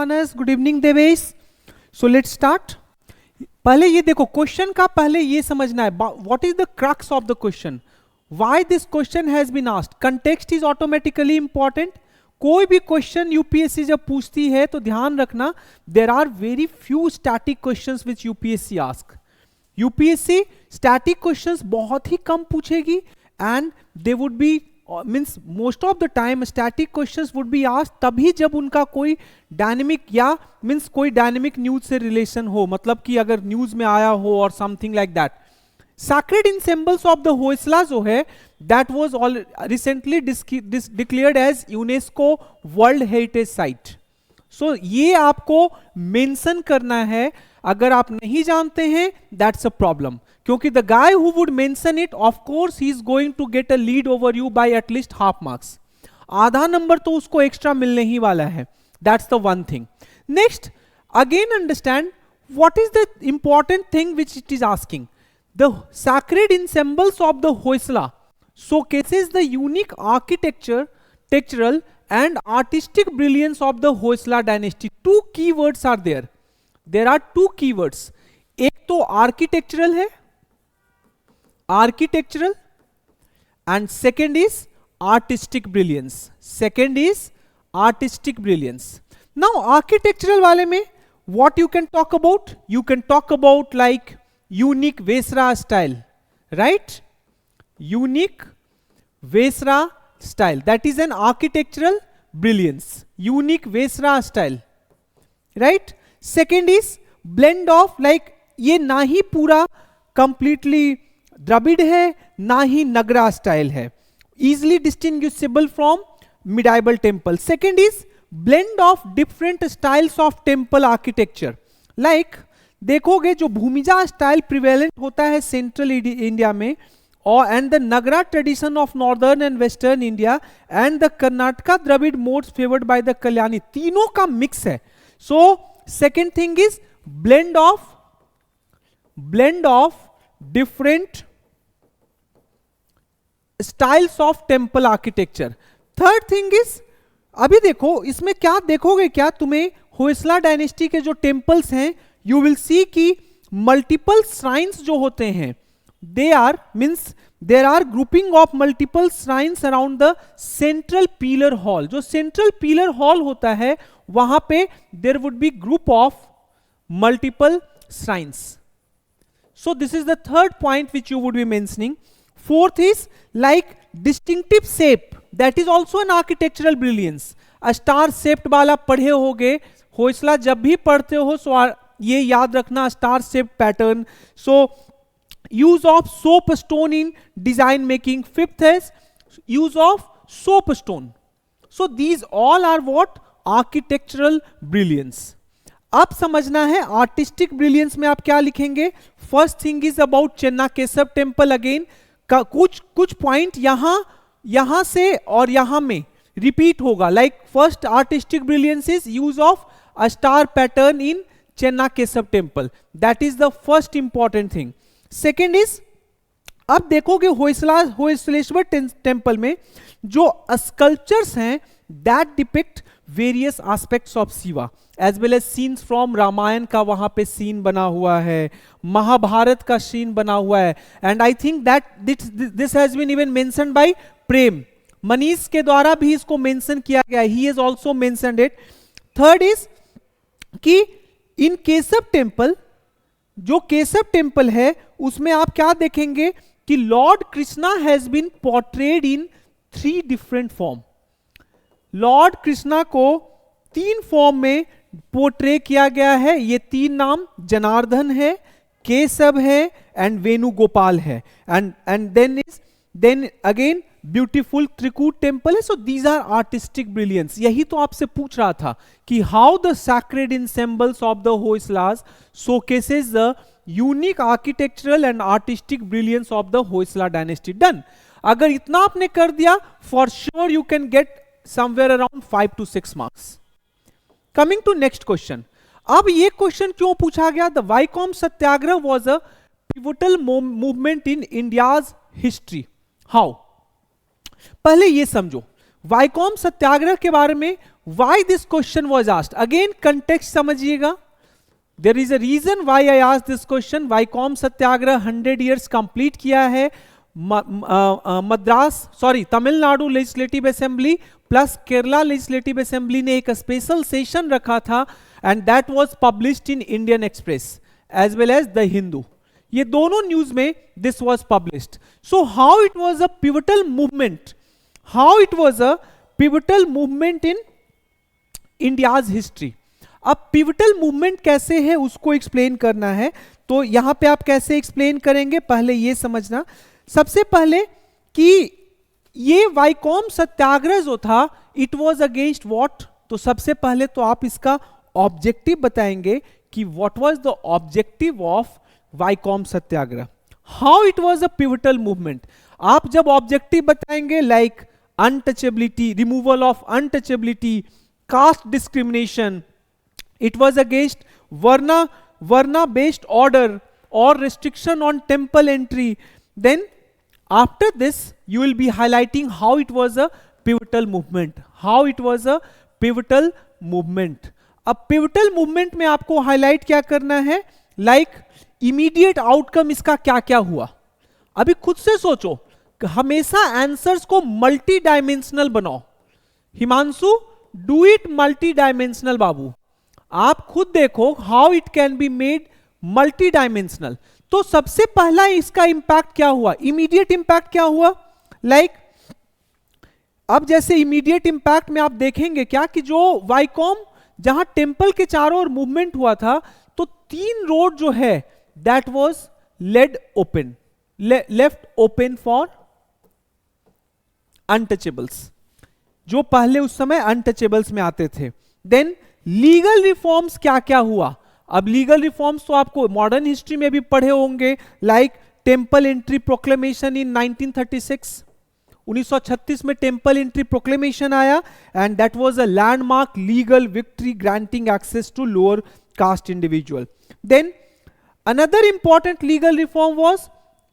Manas, good evening Devesh. So let's start. पहले ये देखो, क्वेश्चन का पहले ये समझना है, what is the crux of the question, why this question has been asked. Context is automatically important. कोई भी क्वेश्चन यूपीएससी जब पूछती है तो ध्यान रखना, there are very few static questions which UPSC ask. UPSC static questions बहुत ही कम पूछेगी and they would be means most of the time static questions would be asked तभी जब उनका कोई डायनेमिक या मीन्स कोई डायनेमिक न्यूज से रिलेशन हो, मतलब कि अगर न्यूज में आया हो और something like that. Sacred ensembles of the Hoysala जो है that was all recently declared as UNESCO world heritage site. So ये आपको मेंशन करना है, अगर आप नहीं जानते हैं दैट्स अ प्रॉब्लम, क्योंकि the guy who would mention it of course he is going to get a lead over you by at least half marks. आधा नंबर तो उसको एक्स्ट्रा मिलने ही वाला है, that's the one thing. Next, again understand what is the important thing which it is asking. The sacred ensembles of the Hoysala showcases the unique architectural and artistic brilliance of the Hoysala dynasty. Two keywords are there. There are two keywords. एक तो architectural है, architectural, and second is artistic brilliance. Second is artistic brilliance. Now architectural वाले में what you can talk about? You can talk about like unique Vesra style, right? Unique Vesra style, that is an architectural brilliance. Unique Vesra style, right? Second is blend of like ये ना ही पूरा completely Dravid है ना ही नगरा style है, easily distinguishable from medieval temple. Second is blend of different styles of temple architecture. Like देखोगे जो Bhumija style prevalent होता है सेंट्रल इंडिया में, और and the Nagara tradition of northern and western India and the Karnataka Dravida modes favoured by the Kalyani, तीनों का mix है. So second thing is blend of different styles of temple architecture. Third thing is, अभी देखो इसमें क्या देखोगे, क्या तुम्हें होयसला डायनेस्टी के जो टेम्पल्स हैं यू विल सी कि मल्टीपल श्राइन्स जो होते हैं they are means there are grouping of multiple shrines around the central pillar hall. जो सेंट्रल पिलर हॉल होता है वहां पे there would be group of multiple shrines. So this is the third point which you would be mentioning. Fourth is like distinctive shape, that is also an architectural brilliance. Star shaped वाला पढ़े होगे होयसला, जब भी पढ़ते हो सो ये याद रखना star shape pattern. So use of soap stone in design making. Fifth है use of soap stone. So these all are what architectural brilliance. अब समझना है आर्टिस्टिक ब्रिलियंस में आप क्या लिखेंगे. First thing is about Chennakeshava temple. Again कुछ point यहां से और यहां में रिपीट होगा. Like first artistic brilliance is use of a star pattern in Chennakeshava temple, that is the first important thing. Second is, अब देखोगे होयसलेश्वर टेम्पल में जो स्कल्पचर्स हैं that depict various aspects of Shiva as well as scenes from Ramayana का वहां पे scene बना हुआ है, महाभारत का सीन बना हुआ है. And I think that this has been even mentioned by Prem. Manish के द्वारा भी इसको मेंशन किया गया, he has also mentioned it. Third is कि इन केशव टेम्पल, जो केशव टेम्पल है उसमें आप क्या देखेंगे कि lord Krishna has been portrayed in 3 different form. Lord Krishna को 3 फॉर्म में पोर्ट्रे किया गया है. ये 3 नाम जनार्दन है, केशव है एंड वेणुगोपाल है. And then again beautiful Trikuta temple है. So these are artistic brilliance. यही तो आपसे पूछ रहा था कि how the sacred ensembles of the Hoysalas showcases the unique architectural and artistic brilliance of the Hoysala dynasty. Done. अगर इतना आपने कर दिया for sure you can get somewhere around 5 to 6 marks. Coming to next question. अब ये क्वेश्चन क्यों पूछा गया. The वाइकॉम Satyagraha was a pivotal movement in India's history. How, पहले ये समझो वाइकॉम सत्याग्रह के बारे में. Why this question was asked, again context समझिएगा. There is a reason why I asked this question. वाइकॉम Satyagraha 100 years complete किया है. Madras Tamil Nadu legislative assembly plus Kerala legislative assembly ने एक स्पेशल सेशन रखा था, and that was published in Indian express as well as the Hindu. ये दोनों news में this was published. So how it was a pivotal movement, how it was a pivotal movement in India's history. अब pivotal movement कैसे है उसको explain करना है. तो यहां पे आप कैसे एक्सप्लेन करेंगे, पहले ये समझना. सबसे पहले कि ये वाइकॉम सत्याग्रह जो था इट वाज अगेंस्ट व्हाट. तो सबसे पहले तो आप इसका ऑब्जेक्टिव बताएंगे कि what was the objective of Vaikom Satyagraha, how it was a pivotal movement. आप जब ऑब्जेक्टिव बताएंगे like untouchability, removal of untouchability, caste discrimination, it was against varna based order or restriction on temple entry, then after this you will be highlighting how it was a pivotal movement, how it was a pivotal movement. अब pivotal movement में आपको highlight क्या करना है, like immediate outcome इसका क्या क्या हुआ. अभी खुद से सोचो, हमेशा आंसर्स को मल्टी डायमेंशनल बनाओ. Himanshu do it multi dimensional. बाबू आप खुद देखो how it can be made multi dimensional. तो सबसे पहला इसका इंपैक्ट क्या हुआ, इमीडिएट इंपैक्ट क्या हुआ, लाइक अब जैसे इमीडिएट इंपैक्ट में आप देखेंगे क्या कि जो वाइकॉम जहां टेंपल के चारों ओर मूवमेंट हुआ था, तो 3 रोड जो है that was left open for untouchables, जो पहले उस समय अनटचेबल्स में आते थे. देन लीगल रिफॉर्म्स क्या क्या हुआ. अब लीगल रिफॉर्म्स तो आपको मॉडर्न हिस्ट्री में भी पढ़े होंगे, like temple entry proclamation in 1936. 1936 में टेंपल एंट्री प्रोक्लेमेशन आया, and that was a landmark legal victory granting access to lower caste individual. Then another important legal reform was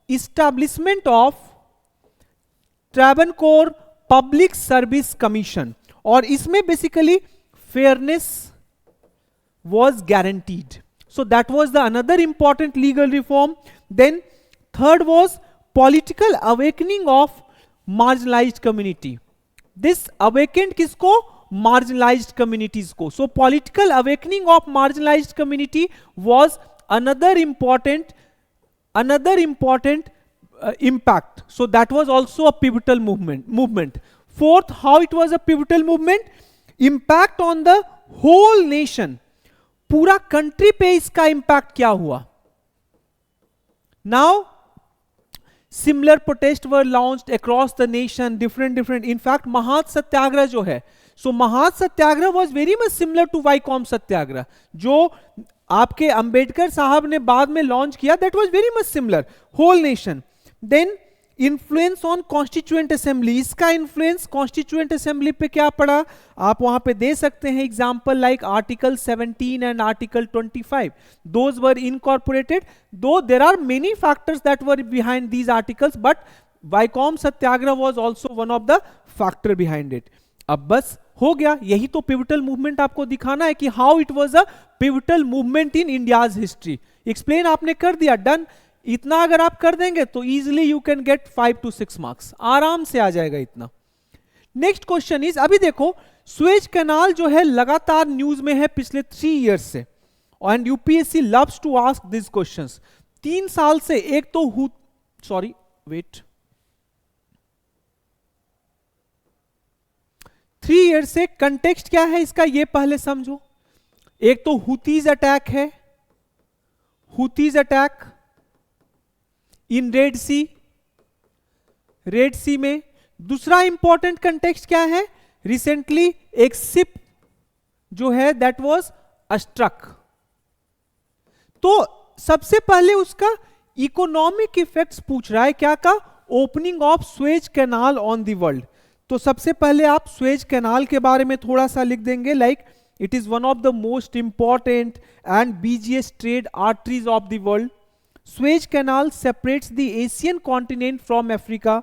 establishment of Travancore public service commission, और इसमें basically fairness was guaranteed. So that was the another important legal reform. Then third was political awakening of marginalized community. This awakened किसको, marginalized communities को. So political awakening of marginalized community was another important impact. So that was also a pivotal movement. Fourth, how it was a pivotal movement, impact on the whole nation, पूरा country पे इसका impact क्या हुआ. Now similar protest were launched across the nation, different. In fact Mahad Satyagraha जो है, so Mahad Satyagraha was very much similar to Vaikom Satyagraha, जो आपके अंबेडकर साहब ने बाद में लॉन्च किया, that was very much similar, whole nation. Then influence on constituent assembly, इसका इन्फ्लुएंस कॉन्स्टिट्यूएंट असेंबली पे क्या पड़ा, आप वहां पे दे सकते हैं example like article 17 and article 25. Those were incorporated, though there are many factors that were behind these articles, but Vaikom Satyagraha was also one of the factor behind it. अब बस हो गया, यही तो पिवटल मूवमेंट आपको दिखाना है कि how it was a pivotal movement in India's history. Explain आपने कर दिया, डन. इतना अगर आप कर देंगे तो easily you can get 5 to 6 marks, आराम से आ जाएगा इतना. नेक्स्ट क्वेश्चन इज, अभी देखो स्वेज कैनाल जो है लगातार न्यूज में है पिछले 3 इयर्स से, and UPSC loves to ask this questions. 3 साल से एक तो 3 ईयर से कंटेक्स्ट क्या है इसका ये पहले समझो. एक तो हुतीज अटैक है, हुतीज अटैक इन रेड सी में. दूसरा इंपॉर्टेंट कंटेक्स्ट क्या है, रिसेंटली एक शिप जो है दैट वाज स्ट्रक. तो सबसे पहले उसका इकोनॉमिक इफेक्ट्स पूछ रहा है, क्या का, opening of Suez canal on the world. तो सबसे पहले आप स्वेज कैनाल के बारे में थोड़ा सा लिख देंगे, like it is one of the most important and busiest trade arteries of the world. Suez Canal separates the Asian continent from Africa.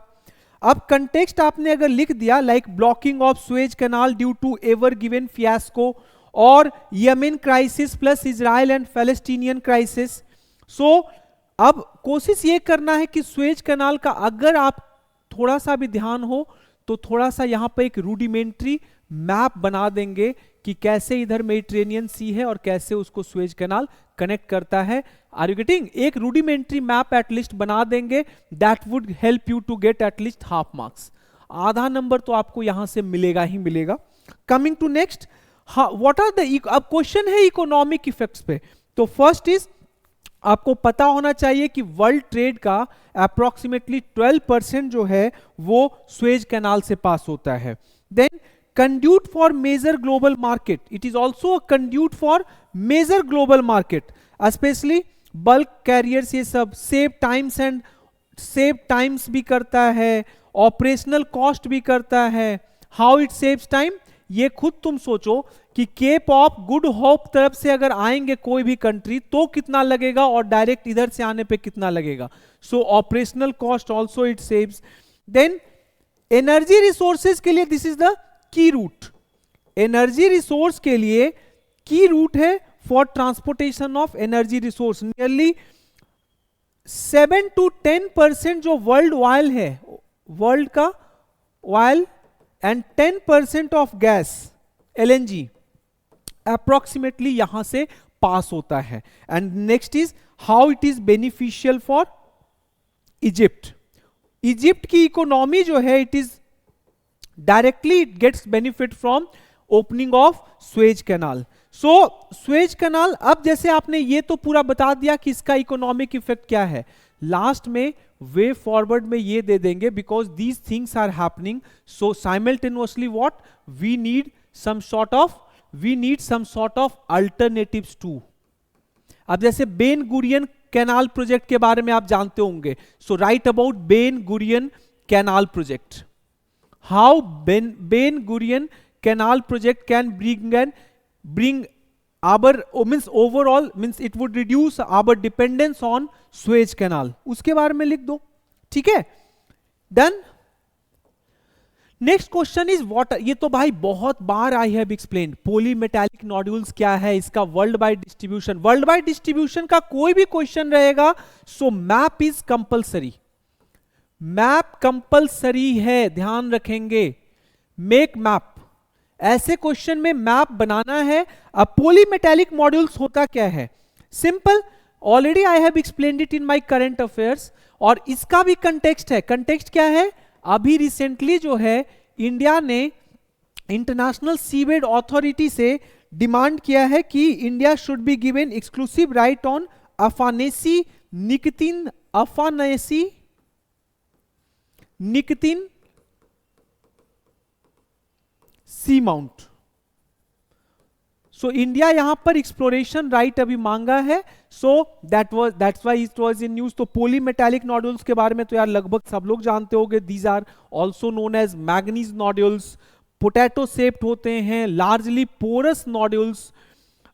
अब कंटेक्स्ट आपने अगर लिख दिया like blocking of Suez canal due to Ever Given fiasco और Yemen crisis plus Israel and Palestinian crisis. So अब कोशिश ये करना है कि सुएज कैनाल का अगर आप थोड़ा सा भी ध्यान हो तो थोड़ा सा यहां पर एक रूडिमेंट्री मैप बना देंगे कि कैसे इधर मेडिटेरेनियन सी है और कैसे उसको सुएज कैनाल कनेक्ट करता है। Are you getting? एक रूडिमेंट्री मैप एटलीस्ट बना देंगे, that would help you to get at least half marks. आधा नंबर तो आपको यहां से मिलेगा ही मिलेगा। Coming to next, what are the, अब क्वेश्चन है इकोनॉमिक इफेक्ट्स पे। तो फर्स्ट इज आपको पता होना चाहिए कि वर्ल्ड ट्रेड का अप्रोक्सीमेटली 12% जो है वो सुएज कैनाल से पास होता है। Then conduit for major global market, it is also a conduit for major global market, especially bulk carriers, ये सब save times and save times भी करता है, operational cost भी करता है। how it saves time, ये खुद तुम सोचो कि केप ऑफ गुड होप तरफ से अगर आएंगे कोई भी कंट्री तो कितना लगेगा और डायरेक्ट इधर से आने पे कितना लगेगा। So operational cost also it saves. Then energy resources के लिए this is the key route, energy resource के लिए की रूट है for transportation of energy resource. Nearly 7 to 10% जो वर्ल्ड ऑयल है, वर्ल्ड का oil and 10% of gas LNG approximately यहां से पास होता है। And next is how it is beneficial for Egypt. Egypt की इकोनॉमी जो है it is directly it gets benefit from opening of Suez Canal. So Suez Canal, अब जैसे आपने ये तो पूरा बता दिया कि इसका इकोनॉमिक इफेक्ट क्या है, लास्ट में वे फॉरवर्ड में ये दे देंगे because these things are happening. So simultaneously what we need some sort of alternatives to. अब जैसे बेन गुरियन कैनाल प्रोजेक्ट के बारे में आप जानते होंगे, so write about Ben Gurion canal project, how Ben Gurion canal project can bring our means overall means it would reduce our dependence on Suez Canal, उसके बारे में लिख दो, ठीक है। Done. Next question is what, ये तो भाई बहुत बार I have explained, polymetallic nodules क्या है, इसका world wide distribution. World wide distribution का कोई भी क्वेश्चन रहेगा so map is compulsory, map compulsory है, ध्यान रखेंगे। मेक मैप, ऐसे क्वेश्चन में मैप बनाना है। अब पॉलीमेटालिक मॉड्यूल्स होता क्या है, simple, already I have explained it in my current affairs, और इसका भी कंटेक्स्ट है। कंटेक्स्ट क्या है, अभी रिसेंटली जो है इंडिया ने इंटरनेशनल सीवेड अथॉरिटी से डिमांड किया है कि India should be given exclusive right on Afanasy Nikitin seamount. So India यहां पर एक्सप्लोरेशन राइट अभी मांगा है, so that's why it was in news. तो पॉलीमेटालिक नोड्यूल्स के बारे में तो यार लगभग सब लोग जानते होंगे, these are also known as manganese nodules. Potato shaped होते हैं, largely porous nodules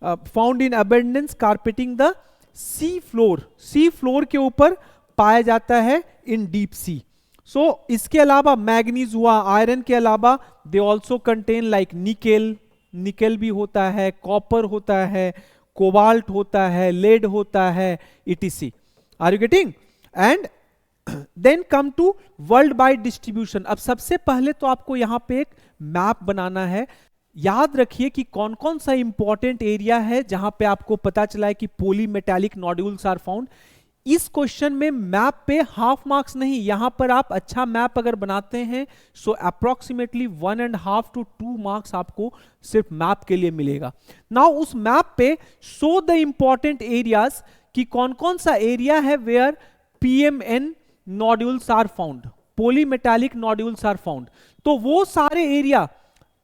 found in abundance carpeting the sea floor, sea floor के ऊपर पाया जाता है इन डीप सी। सो इसके अलावा मैग्नीज हुआ, आयरन के अलावा they also contain like nickel भी होता है, कॉपर होता है, कोबाल्ट होता है, लेड होता है, etc. Are you getting? And then come to world wide distribution. अब सबसे पहले तो आपको यहां पे एक मैप बनाना है। याद रखिए कि कौन कौन सा इंपॉर्टेंट एरिया है जहां पे आपको पता चला है कि पॉलीमेटालिक नोड्यूल्स आर फाउंड। इस क्वेश्चन में मैप पे हाफ मार्क्स नहीं, यहां पर आप अच्छा मैप अगर बनाते हैं सो अप्रोक्सीमेटली 1.5 to 2 मार्क्स आपको सिर्फ मैप के लिए मिलेगा। नाउ उस मैप पे शो द इंपॉर्टेंट एरियाज कि कौन कौन सा एरिया है where PMN nodules are found, polymetallic nodules are found. तो वो सारे एरिया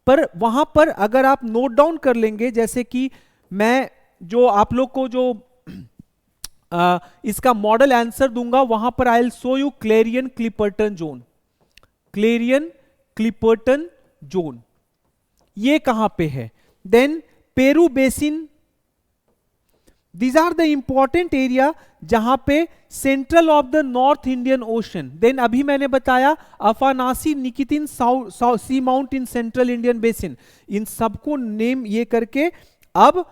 पर वहां पर अगर आप नोट डाउन कर लेंगे, जैसे कि मैं जो आप लोग को जो इसका मॉडल आंसर दूंगा वहां पर I will show you Clarion Clipperton zone, Clarion Clipperton zone ये कहां पे है। Then Peru basin, these are the important area जहां पे central of the north Indian ocean, then अभी मैंने बताया Afanasy Nikitin seamount in central Indian basin, इन सबको नेम ये करके अब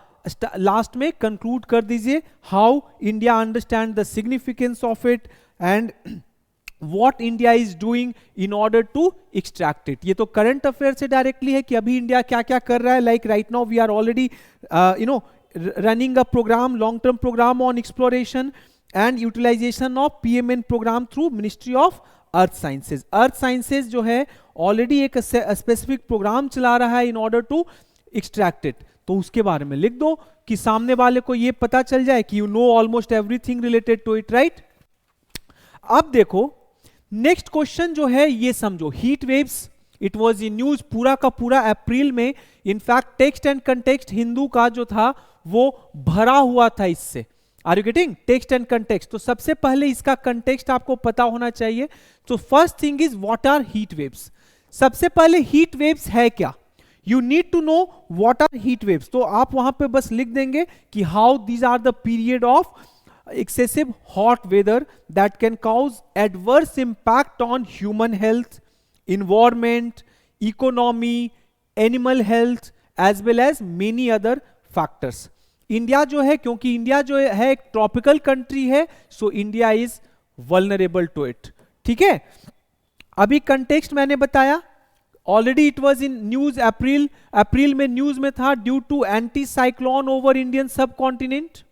लास्ट में कंक्लूड कर दीजिए how India understand the significance of it and what India is doing in order to extract it. ये तो करंट अफेयर से डायरेक्टली है कि अभी इंडिया क्या क्या कर रहा है. Like right now we are already running a program, long term program on exploration and utilization of PMN program through Ministry of Earth Sciences. Earth Sciences जो है ऑलरेडी एक स्पेसिफिक प्रोग्राम चला रहा है in order to extract it. तो उसके बारे में लिख दो कि सामने वाले को ये पता चल जाए कि you know almost everything related to it, right. अब देखो नेक्स्ट क्वेश्चन जो है ये समझो, heat waves, it was in news पूरा का पूरा अप्रैल में. In fact text and context Hindu का जो था वो भरा हुआ था इससे. Are you getting text and context? तो सबसे पहले इसका कंटेक्स्ट आपको पता होना चाहिए. तो first thing is what are heat waves. सबसे पहले हीट वेव्स है क्या, you need to know what are heat waves. तो आप वहां पे बस लिख देंगे कि how these are the period of excessive hot weather that can cause adverse impact on human health, environment, economy, animal health as well as many other factors. India जो है, क्योंकि इंडिया जो है एक ट्रॉपिकल कंट्री है, so India is vulnerable to it. ठीक है, अभी कंटेक्स्ट मैंने बताया already, it was in news April में न्यूज में था due to anticyclone over Indian subcontinent.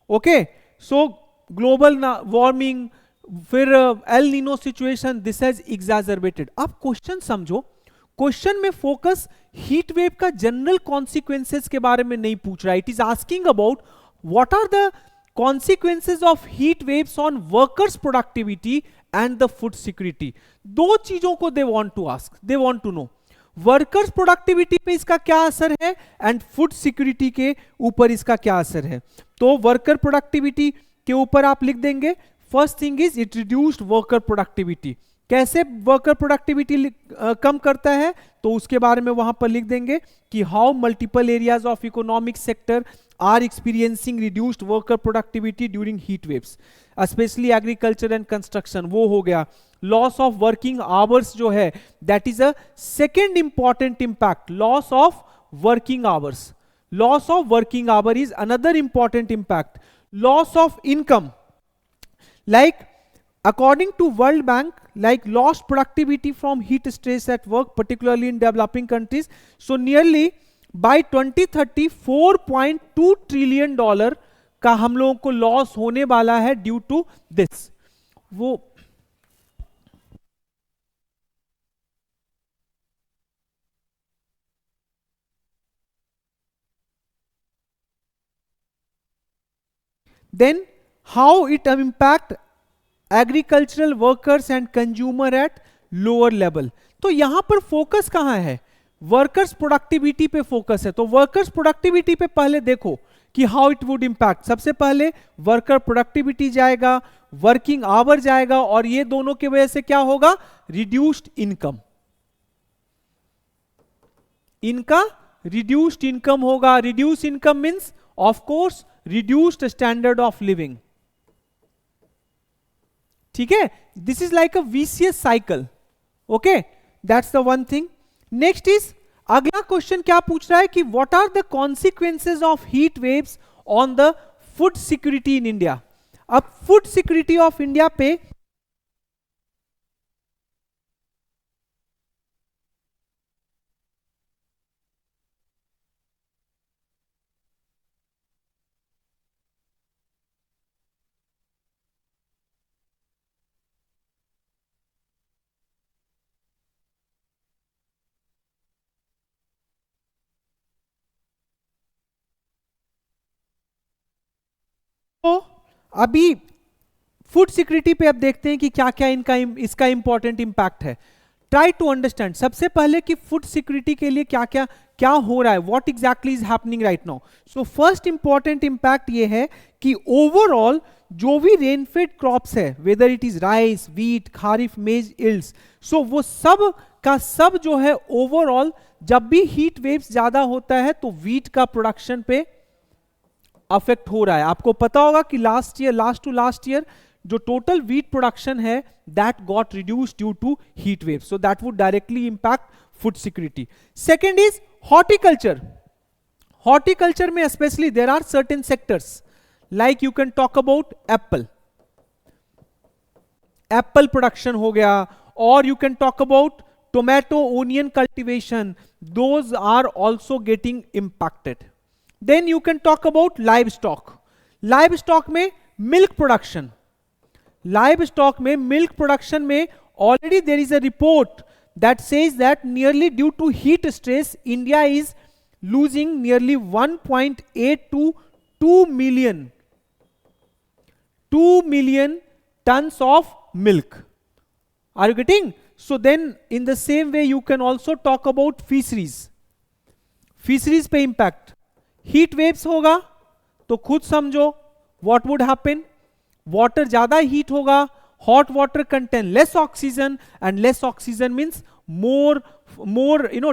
Okay, so global warming, फिर El Nino situation, this has exaggerated. अब क्वेश्चन समझो, क्वेश्चन में फोकस हीट वेव का जनरल कॉन्सिक्वेंसेस के बारे में नहीं पूछ रहा है. It is asking about what are the consequences of heat waves on workers productivity and the food security. दो चीजों को they want to ask, they want to know workers productivity पे इसका क्या असर है एंड फूड सिक्योरिटी के ऊपर इसका क्या असर है. तो वर्कर प्रोडक्टिविटी के ऊपर आप लिख देंगे first thing is it reduced worker productivity. कैसे वर्कर प्रोडक्टिविटी कम करता है, तो उसके बारे में वहां पर लिख देंगे कि how multiple areas of economic sector are experiencing reduced worker productivity during heat waves, specially agriculture and construction. वो हो गया. लॉस ऑफ वर्किंग आवर्स जो है that is a second important impact. Loss of working hours, loss of working hour is another important impact. Loss of income, like according to World Bank, like lost productivity from heat stress at work, particularly in developing countries. So nearly by 2030 $4.2 trillion का हम लोगों को loss होने वाला है due to this. वो then how it impact agricultural workers and consumer at lower level. तो यहां पर फोकस कहां है, वर्कर्स प्रोडक्टिविटी पे फोकस है. तो वर्कर्स प्रोडक्टिविटी पे पहले देखो कि हाउ इट वुड इंपैक्ट. सबसे पहले वर्कर प्रोडक्टिविटी जाएगा, वर्किंग आवर जाएगा, और ये दोनों की वजह से क्या होगा, रिड्यूस्ड इनकम. इनका रिड्यूस्ड इनकम होगा. Reduce income means of course reduced standard of living. ठीक है, this is like a vicious cycle. Okay, that's the one thing. Next is अगला क्वेश्चन क्या पूछ रहा है कि what are the consequences of heat waves on the food security in India. अब food security of India पे तो अभी फूड सिक्योरिटी पे अब देखते हैं कि क्या क्या इसका इंपॉर्टेंट इंपैक्ट है. ट्राई टू अंडरस्टैंड सबसे पहले कि फूड सिक्योरिटी के लिए क्या क्या क्या हो रहा है, what exactly is happening right now. So first important impact ये है कि ओवरऑल जो भी रेनफेड क्रॉप्स है, whether it is rice, wheat, kharif, मेज, इल्स, सो वो सब का सब जो है ओवरऑल जब भी हीट वेव्स ज्यादा होता है तो वीट का प्रोडक्शन पे अफेक्ट हो रहा है। आपको पता होगा कि लास्ट टू लास्ट ईयर जो टोटल वीट प्रोडक्शन है that got reduce due to heat wave, so that would directly impact food security. Second is horticulture. Horticulture में specially there are certain sectors like you can talk about apple production हो गया, और you can talk about tomato onion cultivation, those are also getting impacted. Then you can talk about livestock. Livestock में milk production, live stock में milk production में already there is a report that says that nearly due to heat stress India is losing nearly 1.8 to 2 million tons of milk. Are you getting? So then in the same way you can also talk about fisheries. Fisheries पे impact, heat waves होगा तो खुद समझो what would happen, water ज्यादा heat होगा, hot water contain less oxygen, and less oxygen means more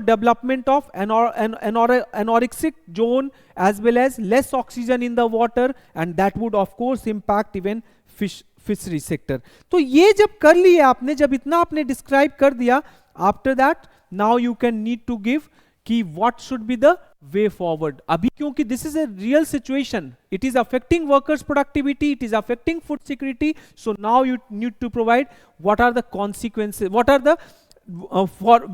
development of anorexic zone as well as less oxygen in the water, and that would of course impact even fishery sector. तो ये जब कर लिए आपने, जब इतना आपने describe कर दिया, after that now you can need to give कि what should be the way forward. अभी क्योंकि this is a real situation, it is affecting workers productivity, it is affecting food security, so now you need to provide what are the consequences, what are the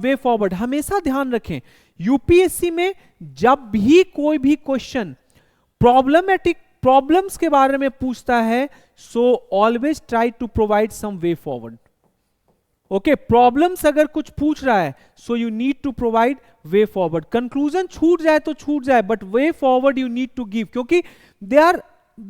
way forward. हमेशा ध्यान रखें UPSC में जब भी कोई भी question problematic problems के बारे में पूछता है, so always try to provide some way forward. Okay, problems अगर कुछ पूछ रहा है, so you need to provide way forward. Conclusion छूट जाए तो छूट जाए, but way forward you need to give, क्योंकि they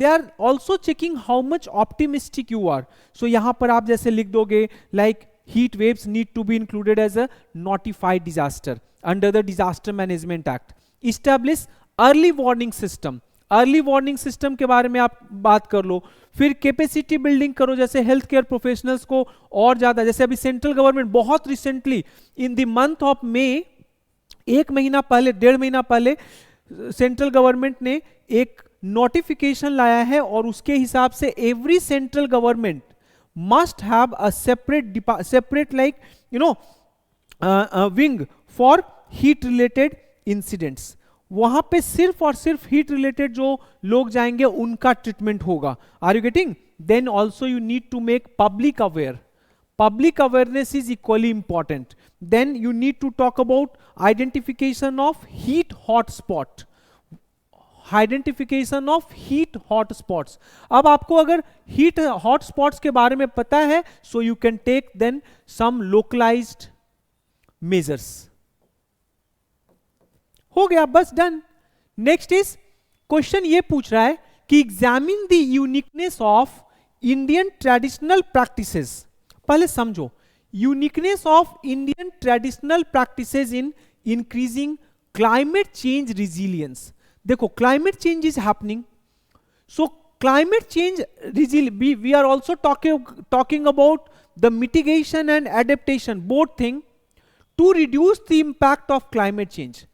are also checking how much optimistic you are. So यहां पर आप जैसे लिख दोगे like heat waves need to be included as a notified disaster under the Disaster Management Act. Establish early warning system. Early warning system के बारे में आप बात कर लो, फिर कैपेसिटी बिल्डिंग करो, जैसे हेल्थ केयर प्रोफेशनल्स को और ज्यादा, जैसे अभी सेंट्रल गवर्नमेंट बहुत recently in the month of May, 1 महीना पहले 1.5 महीना पहले सेंट्रल गवर्नमेंट ने एक नोटिफिकेशन लाया है, और उसके हिसाब से every central government must have a separate like wing for heat related incidents. वहां पे सिर्फ और सिर्फ हीट रिलेटेड जो लोग जाएंगे उनका ट्रीटमेंट होगा। Are you getting? Then also you need to make public aware. Public awareness is equally important. Then you need to talk about identification of heat hot spot. Identification of heat hot spots. अब आपको अगर heat hot spots के बारे में पता है, so you can take then some localised measures. हो गया, बस डन. नेक्स्ट इज क्वेश्चन ये पूछ रहा है कि examine the uniqueness of Indian traditional practices. पहले समझो uniqueness of Indian traditional practices in increasing climate change resilience. देखो climate change is happening, so climate change we are also talking about the mitigation and adaptation, both thing to reduce the impact of climate change.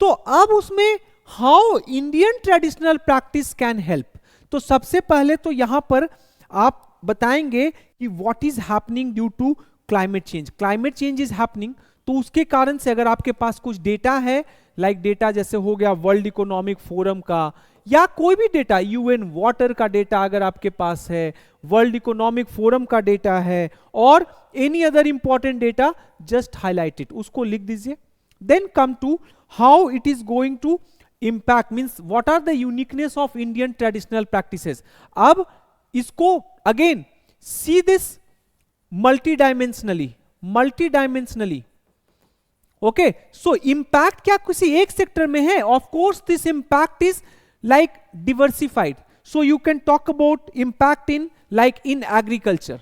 तो अब उसमें how Indian traditional practice can help. तो सबसे पहले तो यहां पर आप बताएंगे कि what is happening due to climate change. Climate change is happening, तो उसके कारण से अगर आपके पास कुछ डेटा है, लाइक डेटा जैसे हो गया वर्ल्ड इकोनॉमिक फोरम का, या कोई भी डेटा, यूएन वाटर का डेटा अगर आपके पास है, वर्ल्ड इकोनॉमिक फोरम का डेटा है, और any other important data, just highlight it, उसको लिख दीजिए. Then come to how it is going to impact, means what are the uniqueness of Indian traditional practices. अब इसको again see this multidimensionally. Okay, so impact क्या किसी एक sector में है? Of course this impact is like diversified. So you can talk about impact in like in agriculture.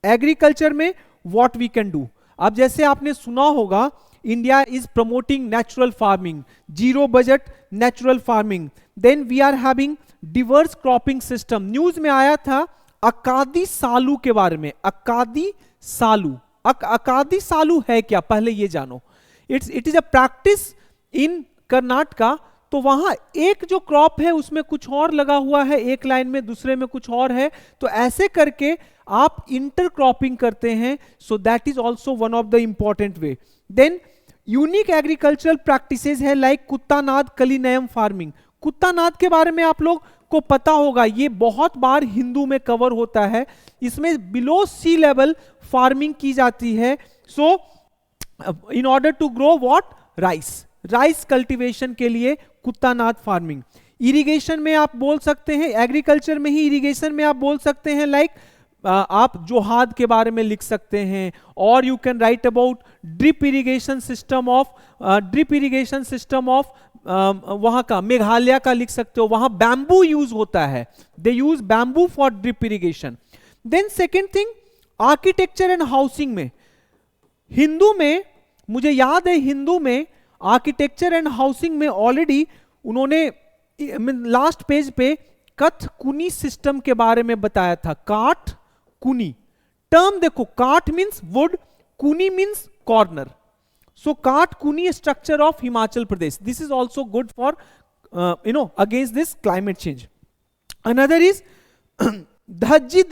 Agriculture में what we can do. अब जैसे आपने सुना होगा India is promoting natural farming, zero budget natural farming. Then we are having diverse cropping system. News में आया था अकादी सालू के बारे में. अकादी सालू, अकादी सालू है क्या, पहले ये जानो. It is a practice in Karnataka तो वहां एक जो क्रॉप है उसमें कुछ और लगा हुआ है, एक लाइन में दूसरे में कुछ और है, तो ऐसे करके आप इंटरक्रॉपिंग करते हैं. So that is also one of the important way. Then unique agricultural practices है लाइक कुत्तानाद कलिनयम फार्मिंग. कुत्तानाद के बारे में आप लोग को पता होगा, ये बहुत बार हिंदू में कवर होता है. इसमें बिलो सी लेवल फार्मिंग की जाती है. So in order to grow what, rice cultivation के लिए कुत्तानाद फार्मिंग. इरिगेशन में आप बोल सकते हैं, एग्रीकल्चर में ही इरिगेशन में आप बोल सकते हैं लाइक आप जोहाद के बारे में लिख सकते हैं, और you can write about drip irrigation system of वहां का मेघालय का लिख सकते हो, वहां बैम्बू यूज होता है, they use bamboo for drip irrigation. Then second thing, architecture and housing में, हिंदू में मुझे याद है, हिंदू में आर्किटेक्चर एंड हाउसिंग में ऑलरेडी उन्होंने लास्ट पेज पे कथ कुनी सिस्टम के बारे में बताया था. काठ कुनी टर्म देखो, kath means wood, kuni means corner. So Kath Kuni structure of Himachal Pradesh, this is also good for against this climate change. Another is Dhajji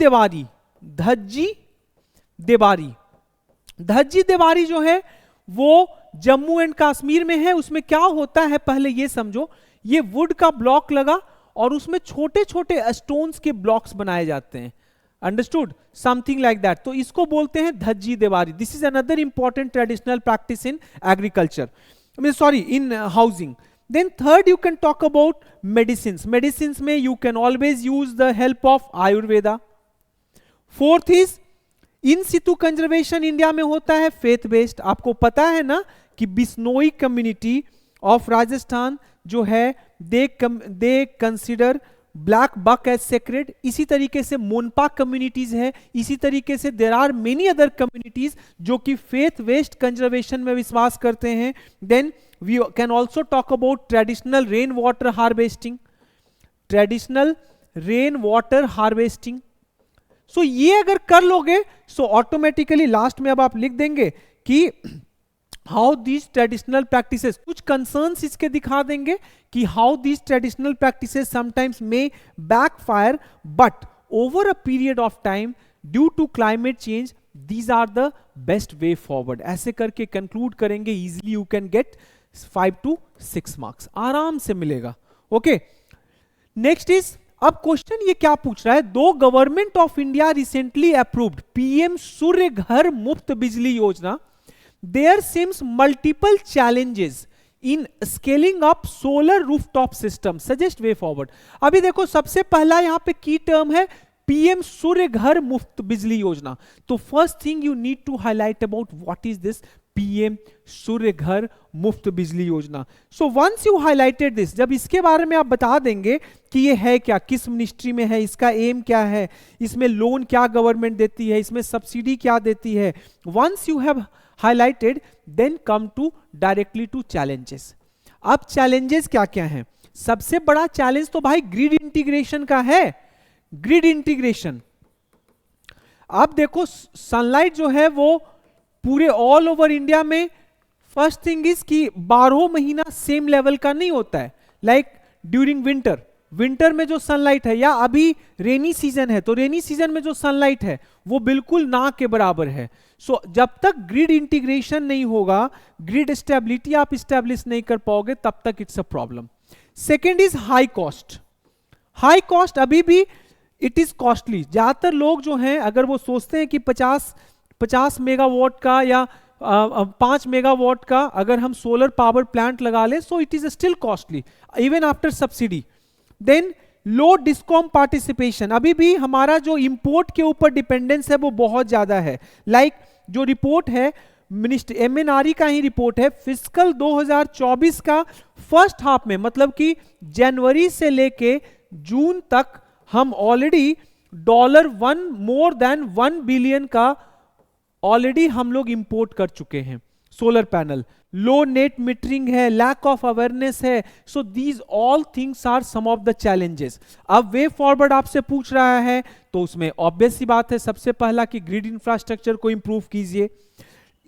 Dewari जो है वो जम्मू एंड कश्मीर में है. उसमें क्या होता है पहले ये समझो, ये वुड का ब्लॉक लगा और उसमें छोटे छोटे स्टोन्स के ब्लॉक्स बनाए जाते हैं. Understood, something like that. तो इसको बोलते हैं Dhajji Dewari. This is another important traditional practice in agriculture, in housing. Then third you can talk about medicine में you can always use the help of Ayurveda. Fourth is in situ conservation India में होता है faith based. आपको पता है ना कि Bishnoi community of Rajasthan जो है they consider blackbuck as sacred. इसी तरीके से मोनपा कम्युनिटीज है, इसी तरीके से there are many other communities जो कि फेथ बेस्ड कंजर्वेशन में विश्वास करते हैं. Then we can also talk about traditional rain water harvesting. So ये अगर कर लोगे सो ऑटोमेटिकली लास्ट में अब आप लिख देंगे कि हाउ दीज ट्रेडिशनल प्रैक्टिसेस, कुछ कंसर्न्स इसके दिखा देंगे कि how these traditional practices sometimes may backfire, but over a period of time due to climate change these are the best way forward. ऐसे करके कंक्लूड करेंगे, easily you can get 5 to 6 marks आराम से मिलेगा. ओके, नेक्स्ट इज, अब question ये क्या पूछ रहा है, दो government of India recently approved PM Surya Ghar Muft Bijli Yojana, there seems multiple challenges in scaling up solar rooftop system, suggest way forward. अभी देखो सबसे पहला यहां पे की टर्म है पीएम सूर्य घर मुफ्त बिजली योजना. तो first thing you need to highlight about what is this PM Surya Ghar Muft Bijli Yojana. So once you highlighted this, जब इसके बारे में आप बता देंगे कि ये है क्या, किस मिनिस्ट्री में है, इसका एम क्या है, इसमें लोन क्या गवर्नमेंट देती है, इसमें सब्सिडी क्या देती है, once you have highlighted then come to directly to challenges. अब चैलेंजेस क्या क्या हैं? सबसे बड़ा चैलेंज तो भाई ग्रिड इंटीग्रेशन का है. ग्रिड इंटीग्रेशन, आप देखो सनलाइट जो है वो पूरे ऑल ओवर इंडिया में, फर्स्ट थिंग इज कि 12 महीना सेम लेवल का नहीं होता है. लाइक ड्यूरिंग विंटर में जो सनलाइट है, या अभी रेनी सीजन है तो रेनी सीजन में जो सनलाइट है वो बिल्कुल ना के बराबर है. सो जब तक ग्रिड इंटीग्रेशन नहीं होगा, ग्रिड स्टेबिलिटी आप स्टेब्लिश नहीं कर पाओगे, तब तक it's a problem. Second is high cost. अभी भी इट इज कॉस्टली. ज्यादातर लोग जो हैं अगर वो सोचते हैं कि 50 मेगावाट का या 5 मेगावाट का अगर हम सोलर पावर प्लांट लगा ले, so it is still costly even after subsidy. Then low discom participation, अभी भी हमारा जो इंपोर्ट के ऊपर डिपेंडेंस है वो बहुत ज्यादा है. लाइक जो रिपोर्ट है मिनिस्टर MNRE का ही रिपोर्ट है, फिस्कल 2024 का फर्स्ट हाफ में, मतलब कि जनवरी से लेके जून तक हम ऑलरेडी मोर देन $1 बिलियन का ऑलरेडी हम लोग इंपोर्ट कर चुके हैं solar panel. Low net metering है, लैक ऑफ अवेयरनेस है. So these all things are some of the challenges. अब वे फॉरवर्ड आपसे पूछ रहा है तो उसमें ऑब्वियस सी बात है, सबसे पहला कि ग्रिड इंफ्रास्ट्रक्चर को इंप्रूव कीजिए,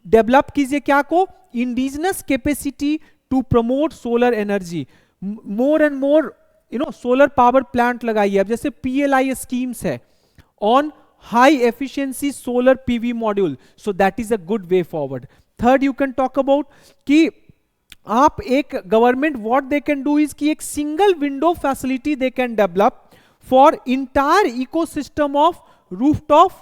डेवलप कीजिए क्या को, indigenous capacity to promote solar energy. More and more solar power plant लगाइए। अब जैसे PLI स्कीम्स है on high efficiency solar PV module, so that is a good way forward. Third you can talk about कि आप एक government what they can do is कि एक single window facility they can develop for entire ecosystem of rooftop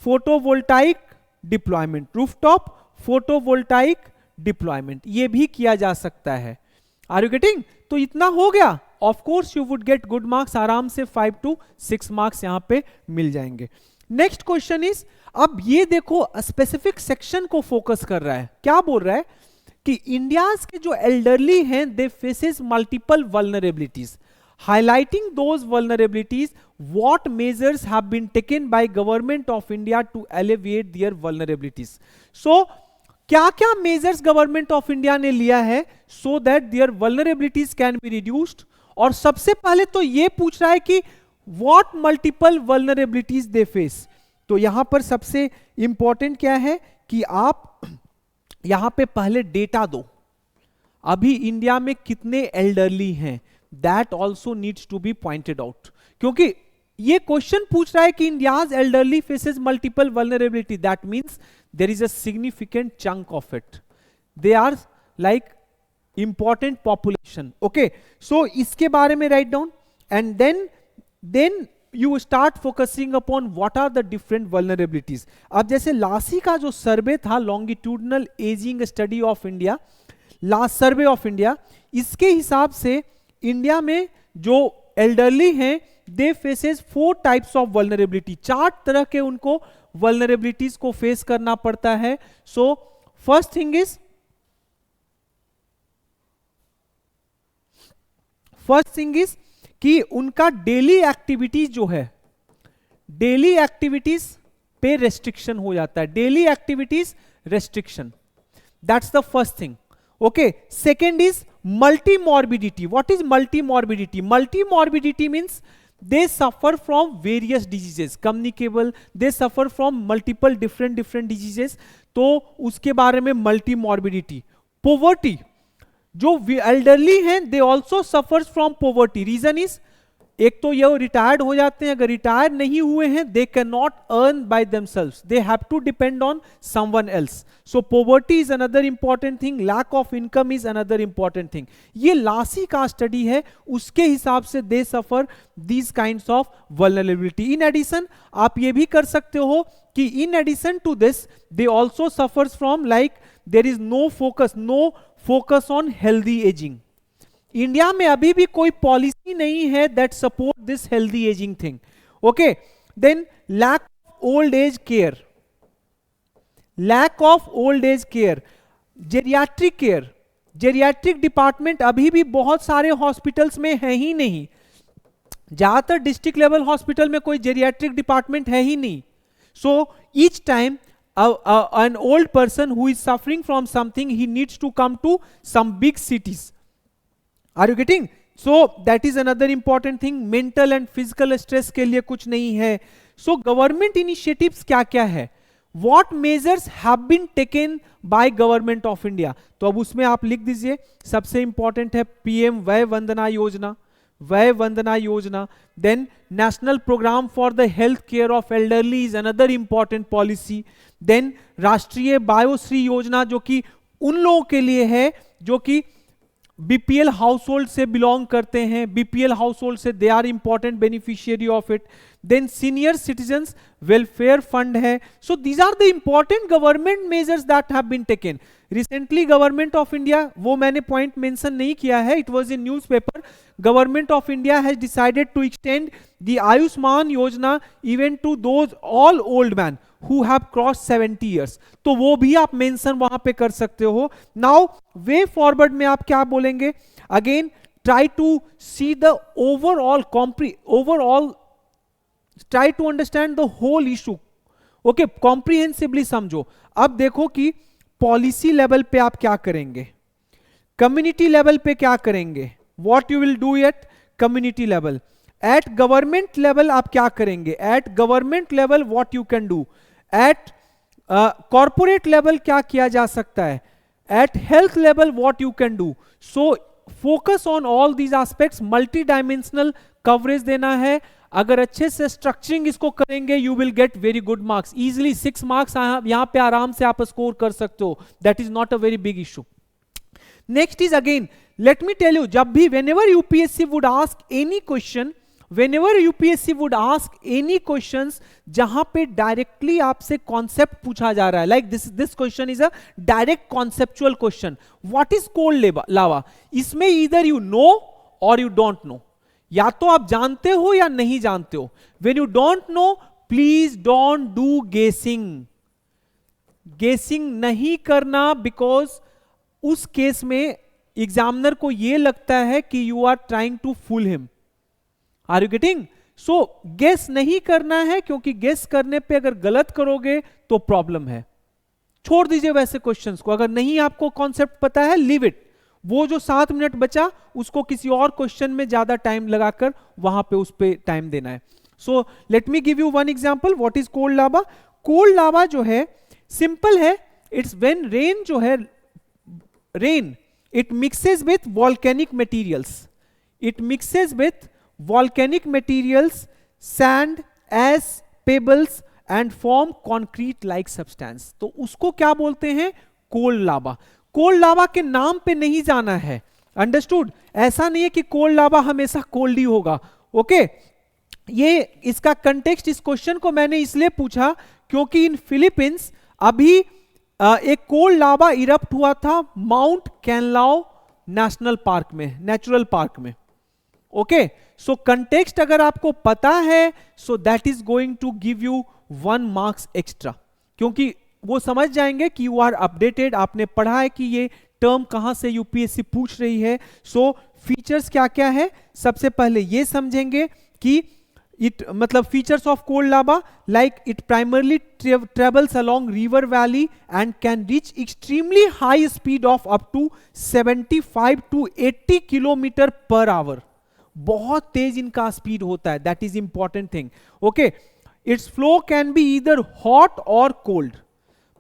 photovoltaic deployment, rooftop photovoltaic deployment, ये भी किया जा सकता है। Are you getting? तो इतना हो गया, of course you would get good marks, आराम से 5 to 6 मार्क्स यहां पे मिल जाएंगे। नेक्स्ट क्वेश्चन इज, अब ये देखो स्पेसिफिक सेक्शन को फोकस कर रहा है, क्या बोल रहा है कि इंडियाज के जो एल्डरली हैं they faces multiple vulnerabilities, highlighting those vulnerabilities, what measures have been taken by government of India to alleviate their vulnerabilities. So क्या क्या measures government of India ने लिया है so that their vulnerabilities can be reduced, और सबसे पहले तो ये पूछ रहा है कि what multiple vulnerabilities they face। तो यहां पर सबसे इंपॉर्टेंट क्या है कि आप यहां पे पहले डेटा दो, अभी इंडिया में कितने एल्डरली हैं, that also needs to be pointed out, क्योंकि ये क्वेश्चन पूछ रहा है कि India's elderly faces multiple vulnerability, that means there is a significant chunk of it, they are like important population. Okay, so इसके बारे में right down and then you start focusing upon what are the different vulnerabilities. अब जैसे LASI का जो survey था, longitudinal ageing study of India, last survey of India, इसके हिसाब से इंडिया में जो एल्डरली हैं they faces 4 types of vulnerability, 4 तरह के उनको वल्नरेबिलिटीज को फेस करना पड़ता है। सो फर्स्ट थिंग इज कि उनका डेली एक्टिविटीज जो है, डेली एक्टिविटीज पे रेस्ट्रिक्शन हो जाता है, daily activities restriction, that's the first thing. Okay, second is multimorbidity. What is multimorbidity? Multimorbidity means they suffer from various diseases, communicable, they suffer from multiple different diseases, तो उसके बारे में multimorbidity। Poverty, जो elderly हैं they also suffers from poverty, reason is एक तो ये retired हो जाते हैं, अगर रिटायर नहीं हुए हैं they can not earn by themselves, they have to depend on someone else, so poverty is another important thing, lack of income is another important thing. ये लासी का स्टडी है, उसके हिसाब से they suffer these kinds of vulnerability. In addition आप ये भी कर सकते हो कि in addition to this they also suffers from like there is no focus on healthy ageing. India में अभी भी कोई पॉलिसी नहीं है that support this healthy ageing thing. Okay, then lack of old age care, lack of old age care, geriatric care, geriatric department अभी भी बहुत सारे हॉस्पिटल्स में है ही नहीं, ज्यादातर डिस्ट्रिक्ट लेवल हॉस्पिटल में कोई जेरियाट्रिक डिपार्टमेंट है ही नहीं। So each time an old person who is suffering from something, he needs to come to some big cities. Are you getting? So that is another important thing. Mental and physical stress के लिए कुछ नहीं है। So government initiatives क्या क्या है? What measures have been taken by government of India? तो अब उसमें आप लिख दीजिए, सबसे इंपॉर्टेंट है PM वय वंदना योजना, Vay Vandana Yojana. Then national programme for the health care of elderly is another important policy. Then Rashtriya Vayoshri योजना जो कि उन लोगों के लिए है जो कि बीपीएल हाउसहोल्ड से बिलोंग करते हैं, बीपीएल हाउसहोल्ड से they are important beneficiary of it. Then senior citizens welfare fund है। So these are the important government measures that have been taken recently. Government of India, वो मैंने point mention नहीं किया है, it was in newspaper, government of India has decided to extend the Ayushman Yojana even to those all old man who have crossed 70 years, तो वो भी आप mention वहां पे कर सकते हो। नाउ वे फॉरवर्ड में आप क्या बोलेंगे? Again try to see the overall try to understand the whole issue. Okay, comprehensively समझो। अब देखो कि पॉलिसी लेवल पे आप क्या करेंगे, कम्युनिटी लेवल पे क्या करेंगे, what you will do at community level, at government level आप क्या करेंगे, at government level what you can do, at corporate level क्या किया जा सकता है, at health level what you can do. So focus on all these aspects, multi dimensional coverage देना है। अगर अच्छे से स्ट्रक्चरिंग इसको करेंगे you will get very good marks, easily 6 marks यहां पे आराम से आप स्कोर कर सकते हो, that is not a very big issue. Next is again, let me tell you, जब भी whenever UPSC would ask any question, whenever UPSC would ask any questions जहां पे डायरेक्टली आपसे कॉन्सेप्ट पूछा जा रहा है, like this question is a direct conceptual question, what is cold lava, इसमें इधर यू नो और यू डोंट नो, या तो आप जानते हो या नहीं जानते हो। When you don't know please don't do guessing, guessing नहीं करना, बिकॉज उस केस में एग्जामिनर को यह लगता है कि you are trying to fool him. Are you getting? So guess नहीं करना है, क्योंकि गेस करने पे अगर गलत करोगे तो प्रॉब्लम है। छोड़ दीजिए वैसे क्वेश्चंस को, अगर नहीं आपको कॉन्सेप्ट पता है लीव इट, वो जो 7 मिनट बचा उसको किसी और क्वेश्चन में ज्यादा टाइम लगाकर वहां पे उस पे टाइम देना है। So let me give you one example, what is cold lava. Cold lava जो है सिंपल है, इट्स व्हेन रेन जो है, rain it mixes with volcanic materials, it mixes with volcanic materials, sand, ash, pebbles and form concrete like substance। तो उसको क्या बोलते हैं? Cold lava. कोल्ड लावा के नाम पे नहीं जाना है, अंडरस्टूड? ऐसा नहीं है कि कोल्ड लावा हमेशा कोल्ड ही होगा, ओके? ये इसका कंटेक्स्ट, इस क्वेश्चन को मैंने इसलिए पूछा क्योंकि इन फिलीपींस अभी एक कोल्ड लावा इरप्ट हुआ था माउंट कैनलाओ नेशनल पार्क में, नेचुरल पार्क में, ओके? सो कंटेक्स्ट अगर आपको पता है so that is going to give you 1 marks extra, क्योंकि वो समझ जाएंगे कि यू आर अपडेटेड, आपने पढ़ा है कि ये टर्म कहां से यूपीएससी पूछ रही है। सो फीचर्स क्या क्या है, सबसे पहले ये समझेंगे कि इट मतलब features of cold lava, like it primarily travels along river valley and can reach extremely high speed of up to 75 to 80 kilometre per hour. बहुत तेज इनका स्पीड होता है, that is important thing, okay? Its flow can be either hot और cold,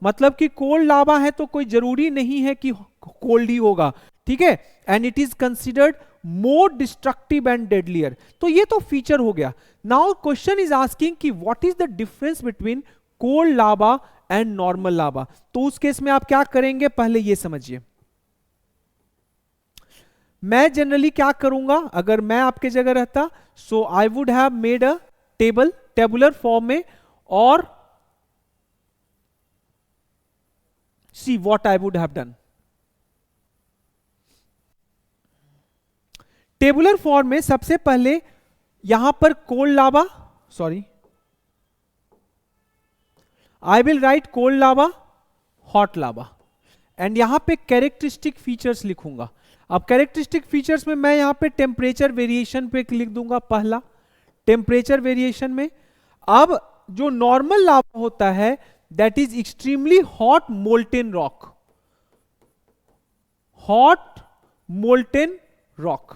मतलब कि cold लावा है तो कोई जरूरी नहीं है कि कोल्ड ही होगा, ठीक है? And it is considered more destructive and deadlier. तो ये तो फीचर हो गया। नाउ क्वेश्चन इज आस्किंग कि what is the difference between cold lava and normal lava. तो उस केस में आप क्या करेंगे, पहले ये समझिए। मैं जनरली क्या करूंगा, अगर मैं आपके जगह रहता, so I would have made a table, tabular form में, और see what I would have done. Tabular form में सबसे पहले यहां पर cold lava, sorry, I will write cold lava, hot lava, and यहां पे कैरेक्टरिस्टिक फीचर्स लिखूंगा। अब कैरेक्टरिस्टिक फीचर्स में मैं यहां पे टेम्परेचर वेरिएशन पे लिख दूंगा, पहला टेम्परेचर वेरिएशन में। अब जो नॉर्मल लावा होता है that is extremely hot molten rock, hot molten rock.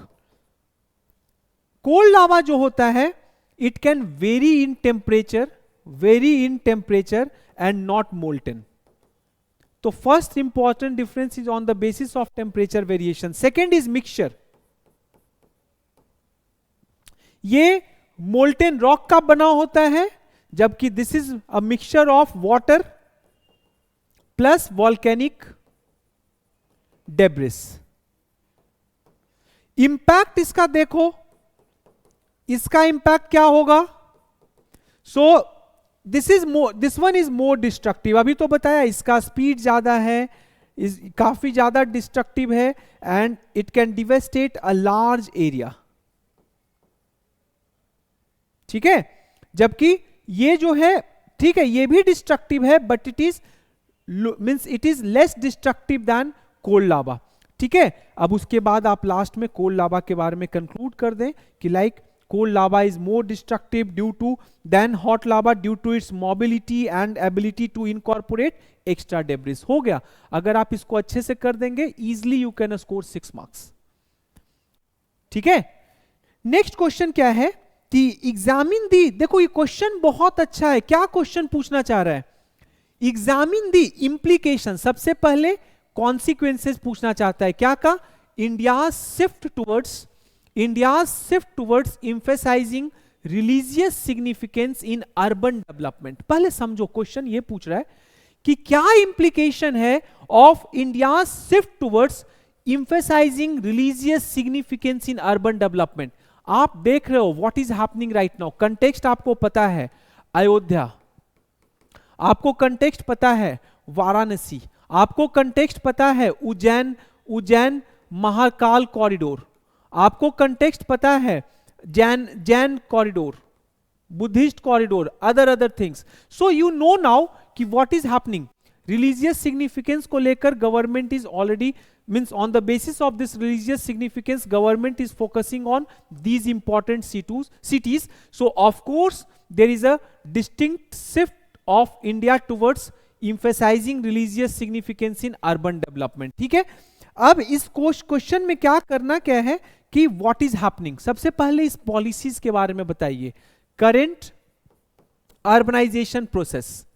Cold lava जो होता है it can vary in temperature, vary in temperature and not molten. तो first important difference is on the basis of temperature variation. Second is mixture. ये molten rock का बना होता है, जबकि this is a mixture of water plus volcanic debris. Impact इसका देखो, इसका इंपैक्ट क्या होगा? So this one is more destructive. अभी तो बताया इसका स्पीड ज्यादा है, काफी ज्यादा डिस्ट्रक्टिव है, and it can devastate a large area, ठीक है? जबकि ये जो है, ठीक है, ये भी डिस्ट्रक्टिव है, but it is means it is less destructive than cold lava, ठीक है? अब उसके बाद आप लास्ट में कोल्ड लावा के बारे में कंक्लूड कर दें कि like cold lava is more destructive due to than hot lava due to its mobility and ability to incorporate extra debris। हो गया। अगर आप इसको अच्छे से कर देंगे easily you can score 6 marks, ठीक है? नेक्स्ट क्वेश्चन क्या है कि एग्जामिन दी, देखो ये क्वेश्चन बहुत अच्छा है। क्या क्वेश्चन पूछना चाह रहा है? एग्जामिन दी इंप्लीकेशन। सबसे पहले कॉन्सिक्वेंसेस पूछना चाहता है, क्या का? India's shift towards emphasizing religious significance in urban development. पहले समझो, क्वेश्चन ये पूछ रहा है कि क्या इंप्लीकेशन है of India shift towards emphasizing religious significance in urban development. आप देख रहे हो what is happening right now. Context आपको पता है अयोध्या, आपको कंटेक्स्ट पता है वाराणसी, आपको कंटेक्स्ट पता है उज्जैन महाकाल कॉरिडोर, आपको कंटेक्स्ट पता है Jain corridor, Buddhist corridor, other things. So you know now कि what is happening. Religious significance को लेकर government is already means on the basis of this religious significance government is focusing on these important cities. So of course there is a distinct shift of India towards emphasizing religious significance in urban development. ठीक है, अब इस question में क्या करना क्या है कि what is happening. सबसे पहले इस पॉलिसीज के बारे में बताइए. current urbanization process,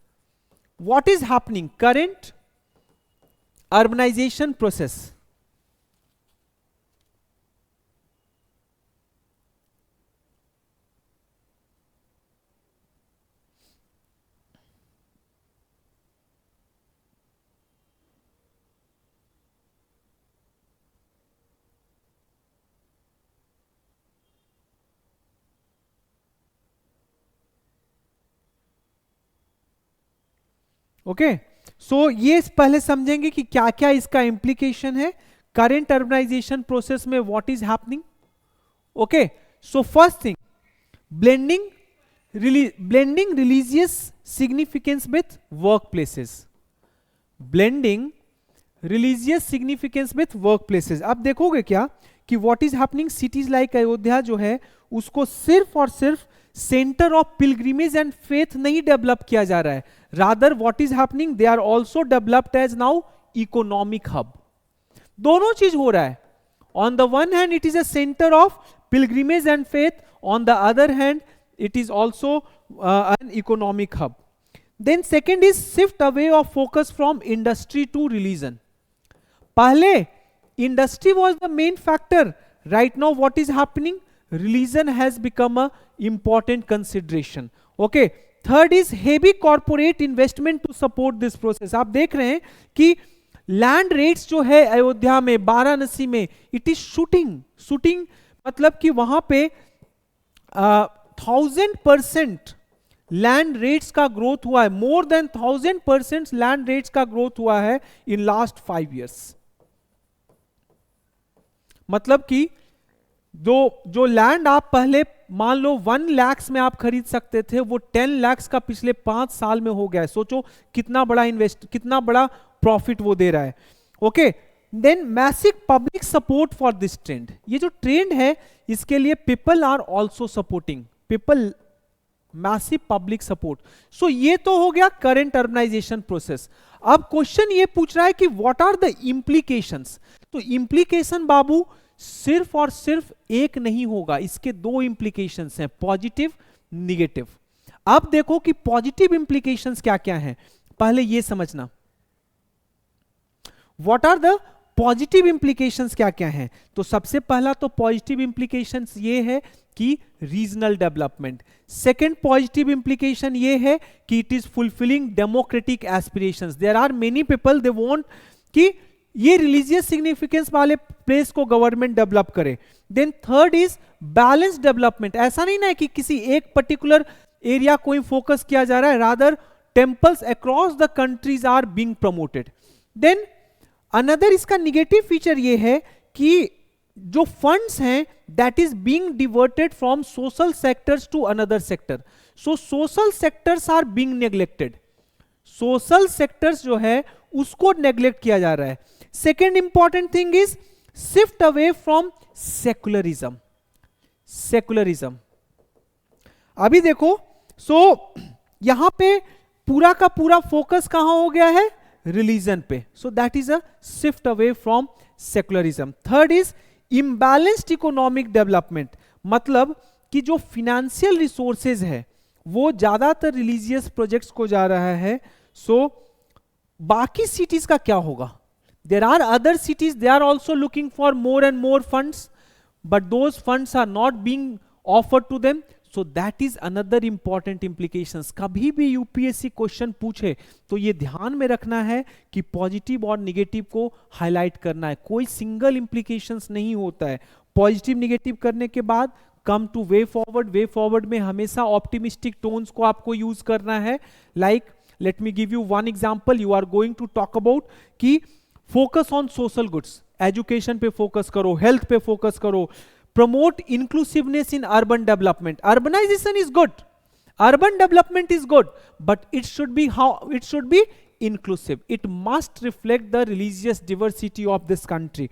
what is happening, current urbanization process. Okay, so ये पहले समझेंगे कि क्या क्या इसका इंप्लीकेशन है करंट अर्बनाइजेशन प्रोसेस में, what is happening. Okay, so first thing, blending religious significance with work places. Blending religious significance with work places. अब देखोगे क्या कि what is happening, cities like Ayodhya जो है उसको सिर्फ और सिर्फ centre of pilgrimage and faith नहीं डेवलप किया जा रहा है, rather what is happening, they are also developed as now economic hub. दोनों चीज हो रहा है. On the one hand it is a centre of pilgrimage and faith, on the other hand it is also an economic hub. Then second is shift away of focus from industry to religion. पहले industry was the main factor, right now what is happening, religion has become a important consideration. Okay, third is heavy corporate investment to support this process. आप देख रहे हैं कि land rates जो है अयोध्या में, वाराणसी में, इट इज शूटिंग मतलब कि वहां पे 1000% लैंड रेट्स का ग्रोथ हुआ है, मोर देन 1000% लैंड रेट्स का ग्रोथ हुआ है इन लास्ट 5 years. मतलब कि जो लैंड आप पहले मान लो 1 लाख में आप खरीद सकते थे, वो 10 लाख का पिछले 5 साल में हो गया है. सोचो कितना बड़ा प्रॉफिट वो दे रहा है. Okay, then massive public support for this trend. ये जो ट्रेंड है इसके लिए people are also supporting, people massive public support. So ये तो हो गया करंट अर्बनाइजेशन प्रोसेस. अब क्वेश्चन ये पूछ रहा है कि व्हाट आर द इंप्लीकेशंस. तो इंप्लीकेशन बाबू सिर्फ और सिर्फ एक नहीं होगा, इसके 2 इंप्लीकेशंस हैं, पॉजिटिव निगेटिव. अब देखो कि पॉजिटिव इंप्लीकेशंस क्या क्या हैं, पहले ये समझना. What are the positive implications क्या क्या हैं. तो सबसे पहला तो पॉजिटिव इंप्लीकेशंस ये है कि regional development. Second positive implication ये है कि it is fulfilling democratic aspirations. There are many people they want कि ये रिलीजियस सिग्निफिकेंस वाले प्लेस को गवर्नमेंट डेवलप करे. Then third is balance development. ऐसा नहीं ना है कि किसी एक पर्टिकुलर एरिया को ही फोकस किया जा रहा है, rather temples across the countries are being promoted. Then another इसका निगेटिव फीचर ये है कि जो फंड्स हैं that is being diverted from social sectors to another sector. So social sectors are being neglected. Social sectors जो है उसको neglect किया जा रहा है. Second important thing is shift away from secularism. Secularism अभी देखो, यहां पे पूरा का पूरा फोकस कहां हो गया है, रिलीजन पे. सो that is a shift away from secularism. Third is imbalanced economic development. मतलब कि जो फिनेंशियल रिसोर्सेज है वो ज्यादातर रिलीजियस प्रोजेक्ट्स को जा रहा है. बाकी सिटीज का क्या होगा, There are other cities, they are also looking for more and more funds, but those funds are not being offered to them. So that is another important implications. कभी भी यूपीएससी क्वेश्चन पूछे तो ये ध्यान में रखना है कि पॉजिटिव और निगेटिव को हाईलाइट करना है, कोई सिंगल implications नहीं होता है. पॉजिटिव निगेटिव करने के बाद come to way forward. Way forward में हमेशा ऑप्टिमिस्टिक टोन्स को आपको यूज करना है. Like let me give you one example. You are going to talk about कि focus on social goods, education पे फोकस करो, हेल्थ पे फोकस करो, promote inclusiveness in urban development. Urbanisation is good, urban development is good, but it should be how, it should be inclusive. It must reflect the religious diversity of this country.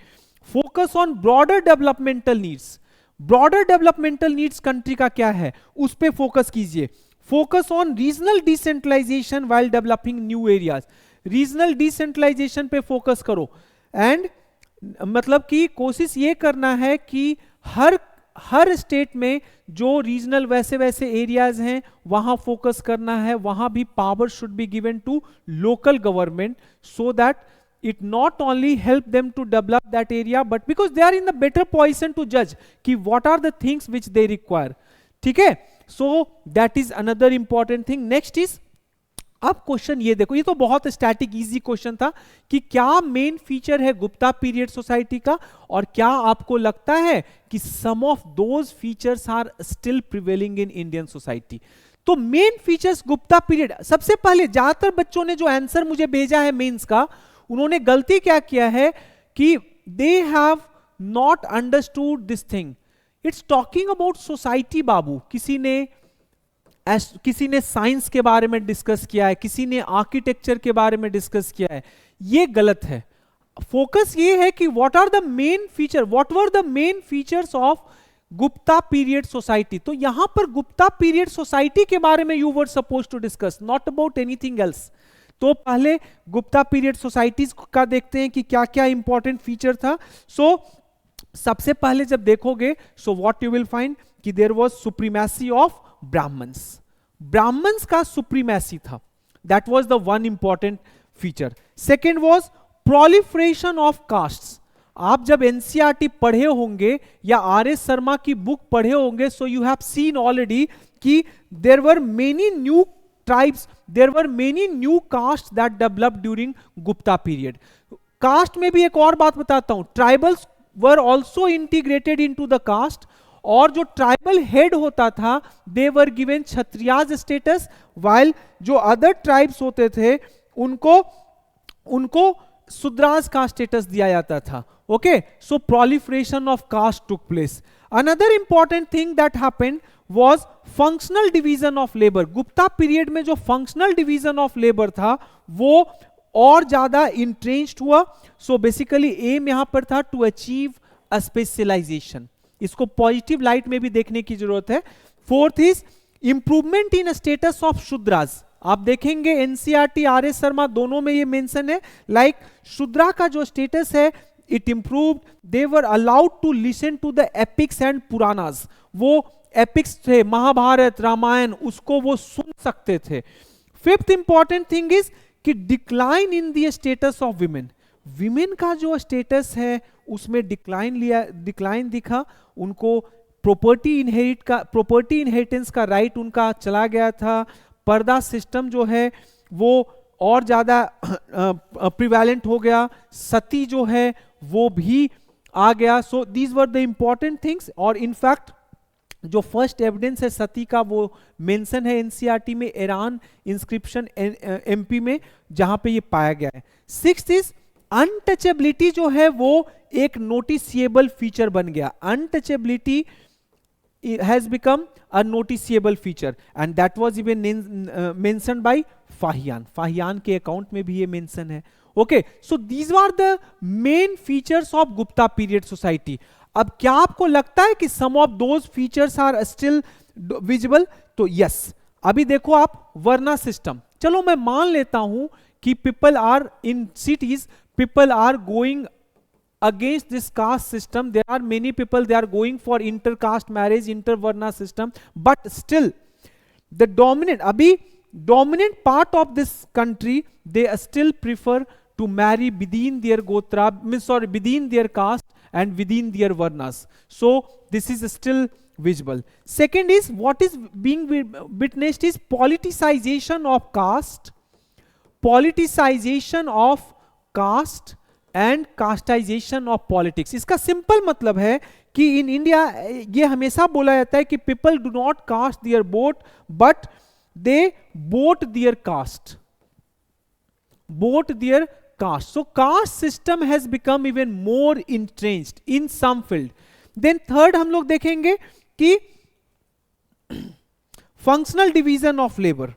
Focus on broader developmental needs. Broader developmental needs country का क्या है, उस पे focus कीजिए. Focus on regional decentralization while developing new areas. Regional decentralisation पे focus करो. And मतलब कि कोशिश ये करना है कि हर स्टेट में जो रीजनल वैसे वैसे एरियाज हैं वहां फोकस करना है, वहां भी power should be given to local government so that it not only help them to develop that area but because they are in the better position to judge कि what are the things which they require. ठीक है, so that is another important thing. Next is, अब question ये देखो, ये तो बहुत static easy question था कि क्या मेन फीचर है गुप्ता पीरियड सोसाइटी का, और क्या आपको लगता है कि some of those features are still prevailing in Indian society. तो मेन फीचर्स गुप्ता पीरियड, सबसे पहले ज्यादातर बच्चों ने जो आंसर मुझे भेजा है मेंस का, उन्होंने गलती क्या किया है कि they have not understood this thing. It's talking about society बाबू. किसी ने साइंस के बारे में डिस्कस किया है, किसी ने आर्किटेक्चर के बारे में डिस्कस किया है. ये गलत है. फोकस ये है कि what are the main feature, what were the main features of Gupta period society. तो यहां पर गुप्ता पीरियड सोसाइटी के बारे में you were suppose to discuss, not about anything else. तो पहले गुप्ता पीरियड सोसाइटीज का देखते हैं कि क्या क्या इंपॉर्टेंट फीचर था. सो सबसे पहले जब देखोगे, so what you will find कि there was supremacy of Brahmins. Brahmins का सुप्रीमेसी था, that was the one important feature. Second was proliferation of castes. आप जब एनसीईआरटी पढ़े होंगे या आर.एस. शर्मा की बुक पढ़े होंगे, so you have seen already कि there were many new tribes, there were many new castes that developed during Gupta period. Caste में भी एक और बात बताता हूं, tribals were also integrated into the caste, और जो ट्राइबल हेड होता था they were given Kshatriyas status, while जो अदर ट्राइब्स होते थे उनको शूद्राज का स्टेटस दिया जाता था. Okay, so proliferation of caste took place. Another important thing that happened was functional division of labor. Gupta period में जो फंक्शनल डिवीजन ऑफ लेबर था वो और ज्यादा इंट्रेंच्ड हुआ. सो बेसिकली एम यहां पर था टू अचीव अ स्पेशलाइजेशन. इसको पॉजिटिव लाइट में भी देखने की जरूरत है. Fourth is improvement in status of Shudras. आप देखेंगे एनसीईआरटी, आर.एस. शर्मा दोनों में ये मेंशन है. लाइक शूद्रा का जो स्टेटस है it improved. They were allowed to listen to the epics and Puranas. वो एपिक्स थे, महाभारत, रामायण, उसको वो सुन सकते थे. फिफ्थ इंपॉर्टेंट थिंग इज कि decline in the status of women. Women का जो स्टेटस है उसमें डिक्लाइन दिखा. उनको प्रॉपर्टी इनहेरिटेंस का राइट उनका चला गया था. पर्दा सिस्टम जो है वो और ज्यादा प्रिवेलेंट हो गया. सती जो है वो भी आ गया. So these were the important things. और इनफैक्ट जो फर्स्ट एविडेंस है सती का वो मेंशन है एनसीईआरटी में, ईरान इंस्क्रिप्शन एमपी में, जहां पे ये पाया गया है. सिक्स्थ इज अनटचेबिलिटी जो है वो एक नोटिसिएबल फीचर बन गया. Untouchability has become a noticeable feature and that was even mentioned by Fahien. Fahien के अकाउंट में भी ये मेंशन है. Okay, so these are the main features of Gupta period society. अब क्या आपको लगता है कि some of those features are still visible? तो यस. अभी देखो आप वर्ना सिस्टम. चलो मैं मान लेता हूं कि people are in cities, people are going against this caste system. There are many people they are going for inter caste marriage, inter varna system, but still the dominant part of this country they still prefer to marry within their gotra, means sorry, within their caste and within their varnas. So this is still visible. Second is, what is being witnessed is politicization of caste, politicization of caste and castization of politics. इसका simple मतलब है कि in India ये हमेशा बोला जाता है कि people do not caste their vote but they vote their caste, vote their caste. So caste system has become even more entrenched in some field. Then third हम लोग देखेंगे कि functional division of labour.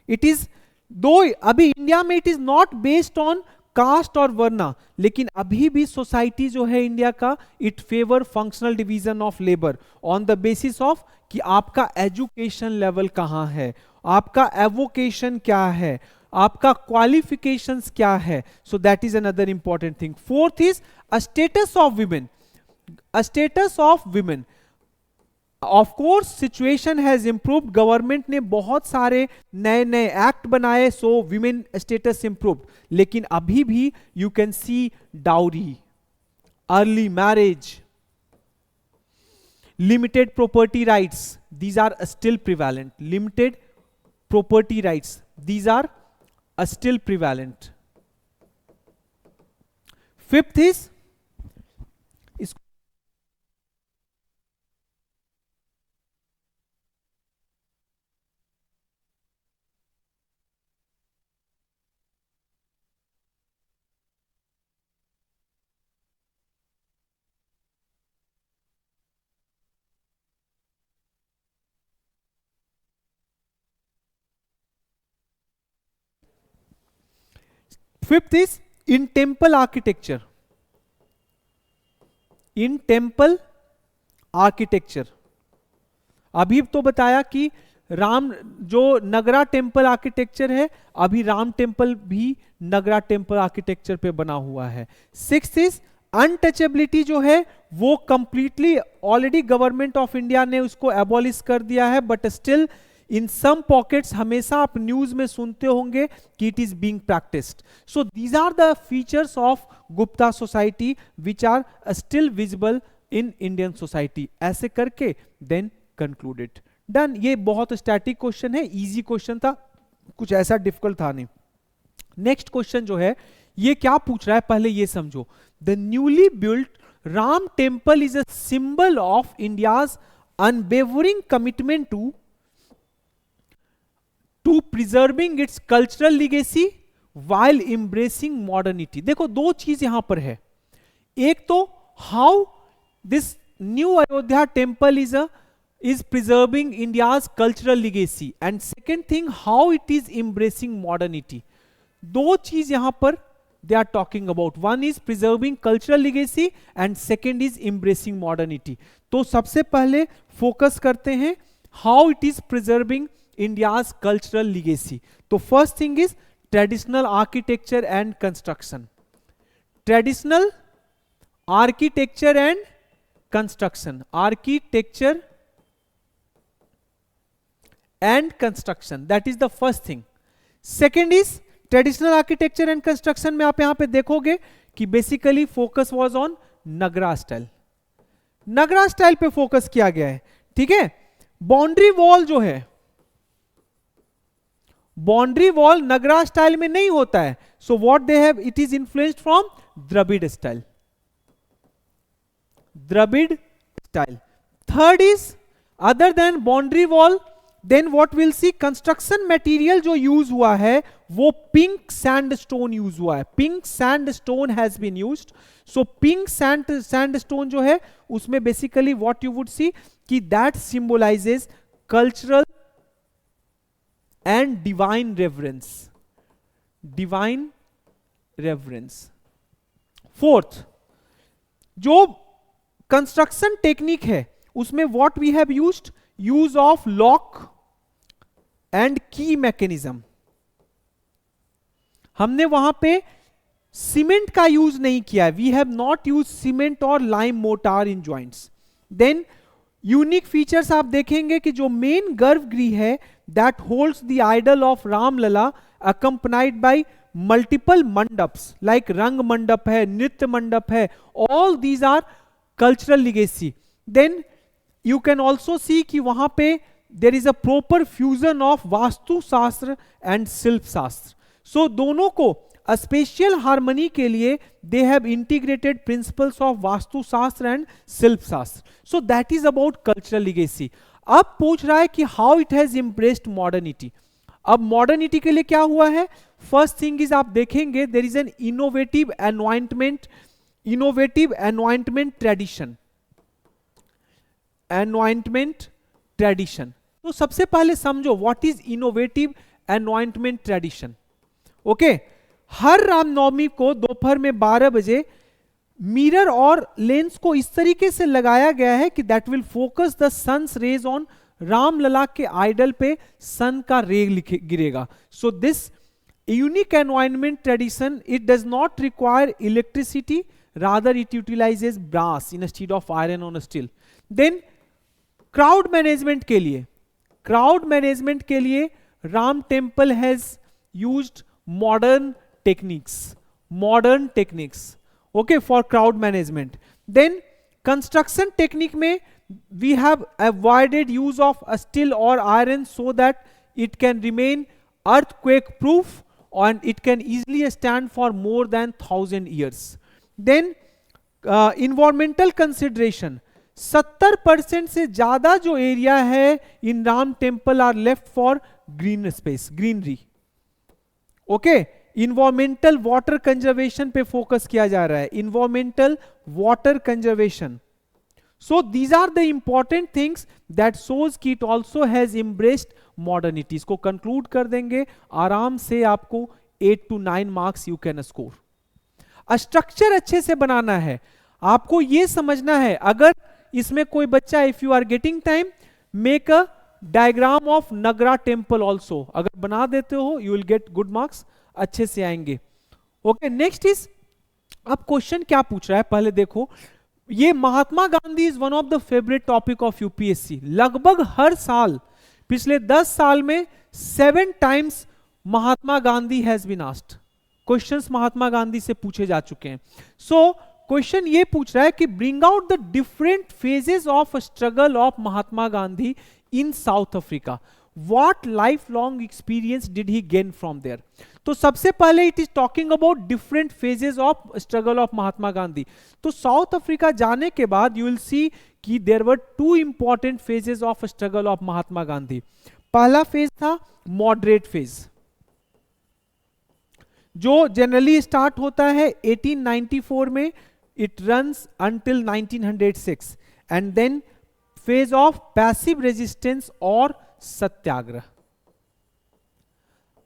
It is though अभी India में it is not based on caste और वर्ना, लेकिन अभी भी सोसाइटी जो है इंडिया का, it favour functional division of labour on the basis of कि आपका एजुकेशन लेवल कहां है, आपका एवोकेशन क्या है, आपका क्वालिफिकेशंस क्या है. So that is another important thing. Fourth is a status of women. A status of women, of course situation has improved, government ने बहुत सारे नए नए एक्ट बनाए, सो विमेन स्टेटस इंप्रूव्ड, लेकिन अभी भी you can see dowry, early marriage, limited property rights, these are still prevalent. Limited property rights, these are still prevalent. Fifth is, fifth is in temple architecture. In temple architecture अभी तो बताया कि राम जो नगरा temple architecture है, अभी Ram temple भी नगरा temple architecture पे बना हुआ है. सिक्स्थ इज अनटचेबिलिटी जो है वो completely already government of India ने उसको एबॉलिश कर दिया है, but still in some pockets हमेशा आप न्यूज में सुनते होंगे कि it is being practised. So these are the features of Gupta society which are still visible in Indian society. ऐसे करके देन कंक्लूडेड, डन. ये बहुत स्टैटिक क्वेश्चन है, इजी क्वेश्चन था, कुछ ऐसा डिफिकल्ट था नहीं. नेक्स्ट क्वेश्चन जो है ये क्या पूछ रहा है, पहले ये समझो. The newly built Ram temple is a symbol of India's unwavering commitment to preserving its cultural legacy while embracing modernity. देखो दो चीज यहां पर है. एक तो how this new Ayodhya temple is preserving India's cultural legacy, and second thing how it is embracing modernity. दो चीज यहां पर they are talking about. One is preserving cultural legacy and second is embracing modernity. तो सबसे पहले focus करते हैं how it is preserving India's cultural legacy. तो first thing is traditional architecture and construction. Traditional architecture and construction. Architecture and construction, that is the first thing. Second is traditional architecture and construction में आप यहां पे देखोगे कि basically focus was on Nagara style. Nagara style पे focus किया गया है, ठीक है. बाउंड्री वॉल जो है, बाउंड्री वॉल नगरा स्टाइल में नहीं होता है. So what they have, it is influenced from Dravida style. Dravida style. Third is other than boundary wall, then what will see, construction material जो यूज हुआ है वो पिंक सैंडस्टोन यूज हुआ है. Pink sandstone has been used. So pink sandstone जो है उसमें basically what you would see कि that symbolizes cultural and divine reverence. Divine reverence. Fourth, जो कंस्ट्रक्शन टेक्निक है उसमें what we have used, use of lock and key mechanism. हमने वहां पे सीमेंट का यूज नहीं किया है. We have not use cement और lime mortar in joints. Then unique features आप देखेंगे कि जो मेन गर्भगृह है that holds the idol of Ramlalla accompanied by multiple mandaps, like Rang mandap है, नृत्य मंडप है, all these are cultural legacy. Then you can also see कि वहां पे there is a proper fusion of vastu शास्त्र एंड शिल्प शास्त्र. सो दोनों को स्पेशियल हार्मनी के लिए they have integrated principles of vastu शास्त्र एंड शिल्प शास्त्र. सो that is about cultural legacy. अब पूछ रहा है कि how it has impressed modernity. अब मॉडर्निटी के लिए क्या हुआ है? फर्स्ट थिंग इज, आप देखेंगे there is an innovative environment tradition. Environment tradition. तो सबसे पहले समझो what is innovative environment tradition. Okay, हर रामनवमी को दोपहर में 12 बजे मिरर और लेंस को इस तरीके से लगाया गया है कि that will focus the sun's rays on Ramlala के आइडल पे सन का रे गिरेगा. So this unique environment tradition, it does not require electricity, rather it utilises brass instead of iron on steel. Then crowd management के लिए Ram temple has used modern techniques, okay, for crowd management. Then construction technique mein we have avoided use of steel or iron so that it can remain earthquake proof and it can easily stand for more than 1000 years. Then environmental consideration, 70% से ज्यादा जो area है in Ram temple are left for green space, greenery. Okay, environmental water conservation पे focus किया जा रहा है, environmental water conservation. So these are the important things that shows कि it also has embraced modernity. इसको कंक्लूड कर देंगे आराम से, आपको 8 to 9 marks you can score. Structure अच्छे से बनाना है, आपको ये समझना है. अगर इसमें कोई बच्चा, if you are getting time, make a diagram of Nagara temple also, अगर बना देते हो you will get good marks, अच्छे से आएंगे. ओके, नेक्स्ट इज, अब क्वेश्चन क्या पूछ रहा है पहले देखो. ये Mahatma Gandhi is one of the favourite topic of UPSC. लगभग हर साल पिछले 10 साल में 7 times Mahatma Gandhi has been asked. Questions Mahatma Gandhi से पूछे जा चुके हैं. सो क्वेश्चन ये पूछ रहा है कि bring out the different phases of struggle of Mahatma Gandhi in South Africa. What lifelong experience did he gain from there? तो सबसे पहले it is talking about different phases of struggle of Mahatma Gandhi. तो south Africa जाने के बाद you will see कि there were 2 important phases of struggle of Mahatma Gandhi. पहला phase था मॉडरेट फेज, जो जनरली स्टार्ट होता है 1894 में, it runs until 1906, and then phase of passive resistance और सत्याग्रह.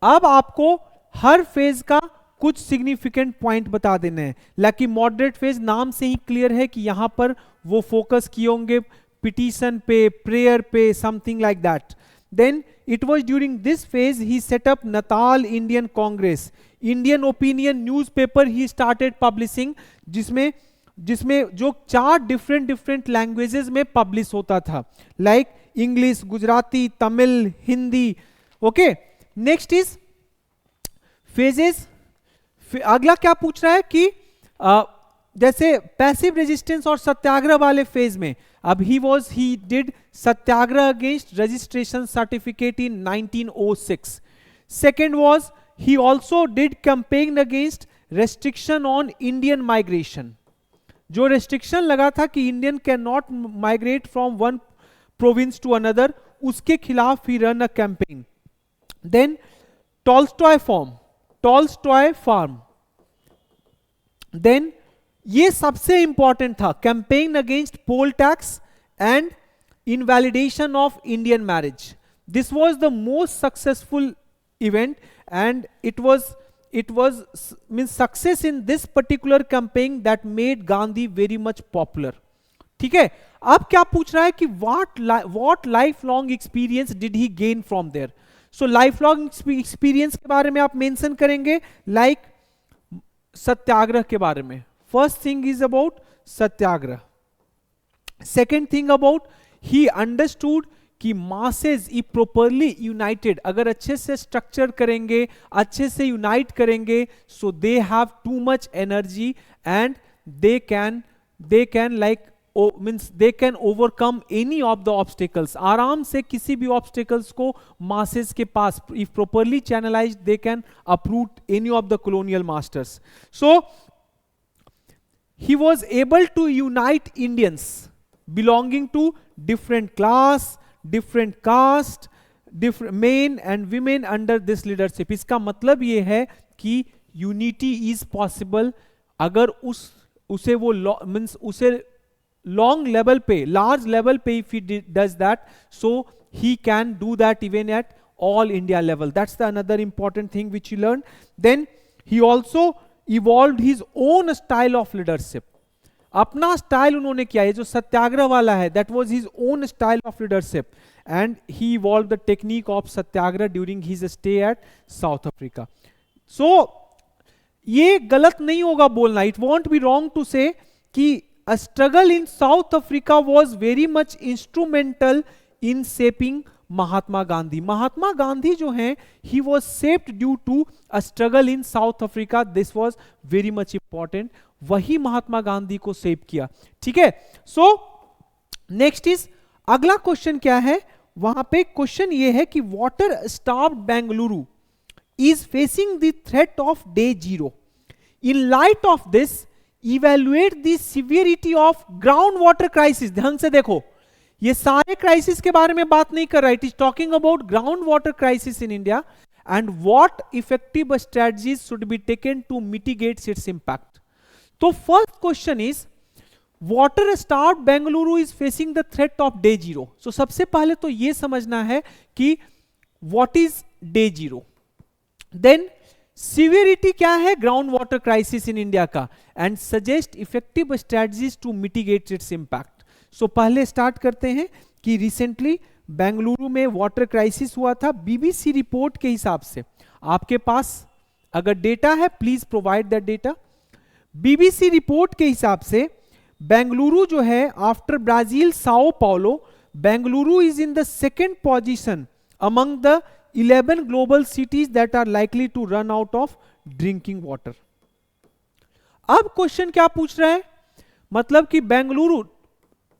अब आपको हर फेज का कुछ सिग्निफिकेंट पॉइंट बता देने हैं. लाइक मॉडरेट फेज नाम से ही क्लियर है कि यहां पर वो फोकस किए होंगे पिटीशन पे, प्रेयर पे, something like that. Then it was during this phase he set up Natal Indian Congress. Indian Opinion newspaper he started publishing, जिसमें जो 4 डिफरेंट लैंग्वेजेस में पब्लिश होता था, like English, Gujarati, Tamil, Hindi. Okay, next is phases. अगला क्या पूछ रहा है कि जैसे पैसिव रेजिस्टेंस और सत्याग्रह वाले फेज में, अब he did satyagraha against registration certificate in 1906. Second was he also did campaign against restriction on Indian migration. जो रेस्ट्रिक्शन लगा था कि Indian can not migrate from one province to another, उसके खिलाफ he run a campaign. Then Tolstoy farm. Then ये सबसे important था, campaign against poll tax and invalidation of Indian marriage. This was the most successful event and it was means success in this particular campaign that made Gandhi very much popular. ठीक है, अब क्या पूछ रहा है कि what lifelong experience did he gain from there? So lifelong experience के बारे में आप मेंशन करेंगे, like सत्याग्रह के बारे में. First thing is about satyagraha. Second thing about he understood कि मासेज इफ प्रोपरली यूनाइटेड, अगर अच्छे से स्ट्रक्चर करेंगे, अच्छे से यूनाइट करेंगे, so they have too much energy and they can like means they can overcome any of the obstacles, आराम से किसी भी ऑब्स्टिकल्स को मासेस के पास if properly channelized they can uproot any of the colonial masters. So he was able to unite Indians belonging to different class, different caste, different men and women under this leadership. इसका मतलब ये है कि unity is possible अगर उसे वो means उसे long level पे, लार्ज लेवल पे if he does that, so he can do that even at all India level. That's the another important thing which he learned. Then he also evolved his own style of leadership. अपना style उन्होंने किया, ये जो सत्याग्रह वाला है, that was his own style of leadership, and he evolved the technique of Satyagraha during his stay at South Africa. So ये गलत नहीं होगा बोलना, it won't be wrong to say कि a struggle in South Africa was very much instrumental in shaping Mahatma Gandhi. Mahatma Gandhi जो हैं, he was shaped due to a struggle in South Africa. This was very much important. वही महात्मा गांधी को shape किया. ठीक है. So next is, अगला question क्या है, वहां पे क्वेश्चन ये है कि water starved Bengaluru is facing the threat of day zero. In light of this evaluate the severity of ground water crisis. ध्यान से देखो, ये सारे क्राइसिस के बारे में बात नहीं कर रहा. It is talking about ground water crisis in India and what effective strategies should be taken to mitigate its impact. तो first question is, water starved Bengaluru is facing the threat of day zero. So सबसे पहले तो यह समझना है कि what is day zero, then severity क्या है ground water crisis in India का, and suggest effective strategies to mitigate its impact. So पहले स्टार्ट करते हैं कि रिसेंटली बेंगलुरु में वाटर क्राइसिस हुआ था. बीबीसी रिपोर्ट के हिसाब से, आपके पास अगर डेटा है please provide that data. BBC report के हिसाब से बेंगलुरु जो है, after Brazil Sao Paulo, Bengaluru is in the second position among the 11 global cities that are likely to run out of drinking water. अब क्वेश्चन क्या पूछ रहा है, मतलब कि बेंगलुरु,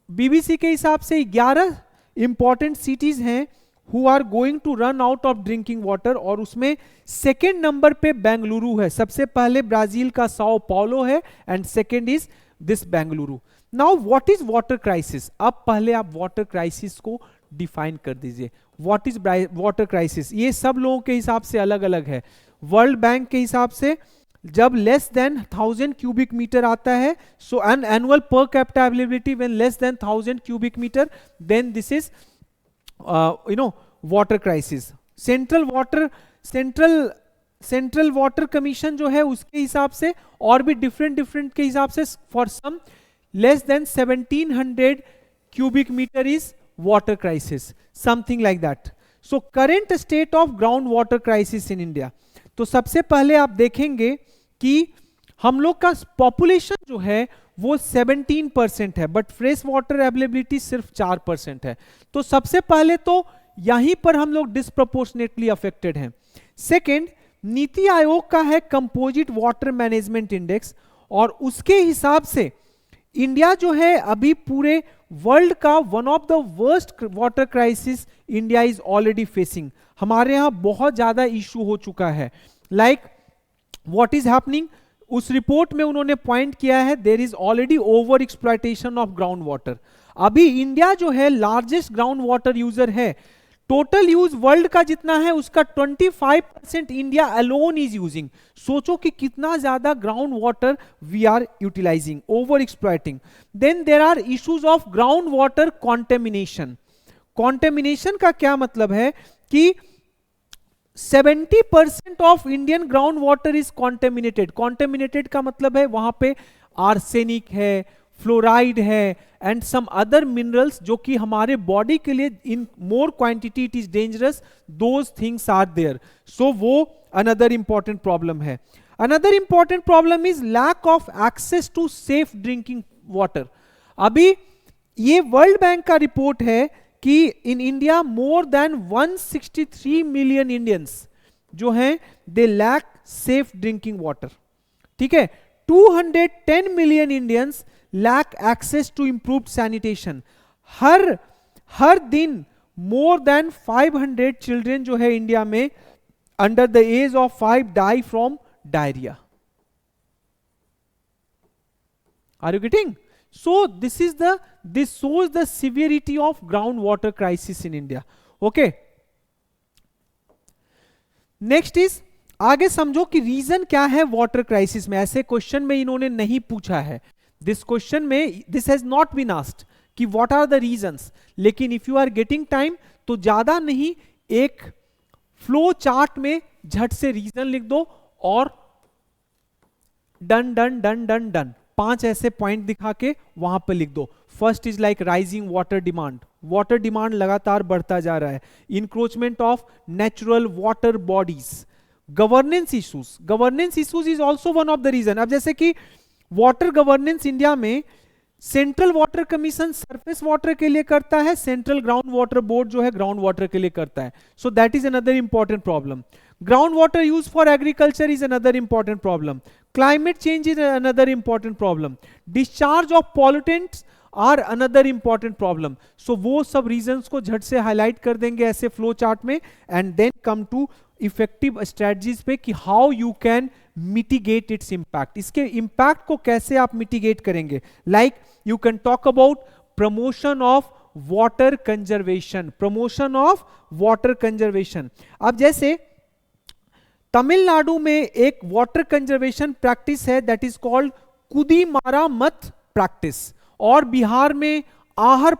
बीबीसी के हिसाब से 11 इंपॉर्टेंट सिटीज हैं who are going to run out of drinking water, और उसमें सेकेंड नंबर पे बेंगलुरु है. सबसे पहले ब्राजील का साओ पाउलो है and second is this Bengaluru. Now what is water crisis. अब पहले आप वाटर क्राइसिस को डिफाइन कर दीजिए. व्हाट इज वाटर क्राइसिस, ये सब लोगों के हिसाब से अलग अलग है. वर्ल्ड बैंक के हिसाब से जब लेस देन 1000 क्यूबिक मीटर आता है, so an annual per capita availability when less than 1000 cubic metre, then this is water crisis. Central water commission जो है उसके हिसाब से, और भी डिफरेंट के हिसाब से, for some less than 1700 cubic metre is water crisis, something like that. So current state of ground water crisis in India. तो सबसे पहले आप देखेंगे कि हम लोग का पॉपुलेशन जो है वो 17% है, बट फ्रेश वाटर अवेलेबिलिटी सिर्फ 4% है. तो सबसे पहले तो यहीं पर हम लोग डिस्प्रोपोर्शनेटली अफेक्टेड हैं. सेकेंड, नीति आयोग का है कंपोजिट वाटर मैनेजमेंट इंडेक्स, और उसके हिसाब से इंडिया जो है अभी पूरे वर्ल्ड का one of the worst water crisis India is already facing. हमारे यहां बहुत ज्यादा इश्यू हो चुका है. लाइक व्हाट इज हैपनिंग, उस रिपोर्ट में उन्होंने पॉइंट किया है, there is already over exploitation of ground water. अभी इंडिया जो है लार्जेस्ट ग्राउंड वाटर यूजर है. टोटल यूज वर्ल्ड का जितना है उसका 25% इंडिया अलोन इज यूजिंग. सोचो कि कितना ज्यादा ground water we are utilising, over exploiting. Then there are issues of ground water contamination. Contamination का क्या मतलब है कि 70% of Indian ground water is contaminated. Contaminated का मतलब है वहां पे आर्सेनिक है, फ्लोराइड है एंड सम अदर मिनरल्स जो कि हमारे बॉडी के लिए in more quantity it is dangerous, those things are there. So वो अनदर इंपॉर्टेंट प्रॉब्लम है. Another important problem is lack of access to safe drinking water. अभी ये वर्ल्ड बैंक का रिपोर्ट है कि in India more than 163 million Indians जो हैं they lack safe drinking water, ठीक है। 210 million Indians lack access to improved sanitation. हर दिन मोर देन 500 चिल्ड्रन जो है इंडिया में under the age of 5 die from diarrhoea. Are you getting? So this shows the severity of groundwater crisis in India. Okay. Next is, आगे समझो कि reason क्या है वाटर क्राइसिस में। ऐसे क्वेश्चन में इन्होंने नहीं पूछा है, दिस क्वेश्चन में this has not been asked कि व्हाट आर द रीजंस, लेकिन if you are getting time तो ज्यादा नहीं, एक फ्लो चार्ट में झट से रीजन लिख दो और done done done done done, 5 ऐसे पॉइंट दिखा के वहां पर लिख दो। First is like rising water demand, water demand लगातार बढ़ता जा रहा है। Encroachment of natural water bodies, governance issues is also one of the reason. अब जैसे कि वाटर गवर्नेंस इंडिया में central water commission surface water के लिए करता है, सेंट्रल ग्राउंड वाटर बोर्ड जो है ग्राउंड वाटर के लिए करता है। So that is another important problem. Groundwater use for agriculture is another important problem. Climate change is another important problem. Discharge of pollutants are another important problem. So वो सब reasons को झट से highlight कर देंगे ऐसे flow chart में, and then come to effective strategies पे कि how you can mitigate its impact. इसके impact को कैसे आप mitigate करेंगे? Like you can talk about promotion of water conservation. Promotion of water conservation. अब जैसे तमिलनाडु में एक वाटर कंजर्वेशन प्रैक्टिस है that is called Kudimaramath practice, और बिहार में आहर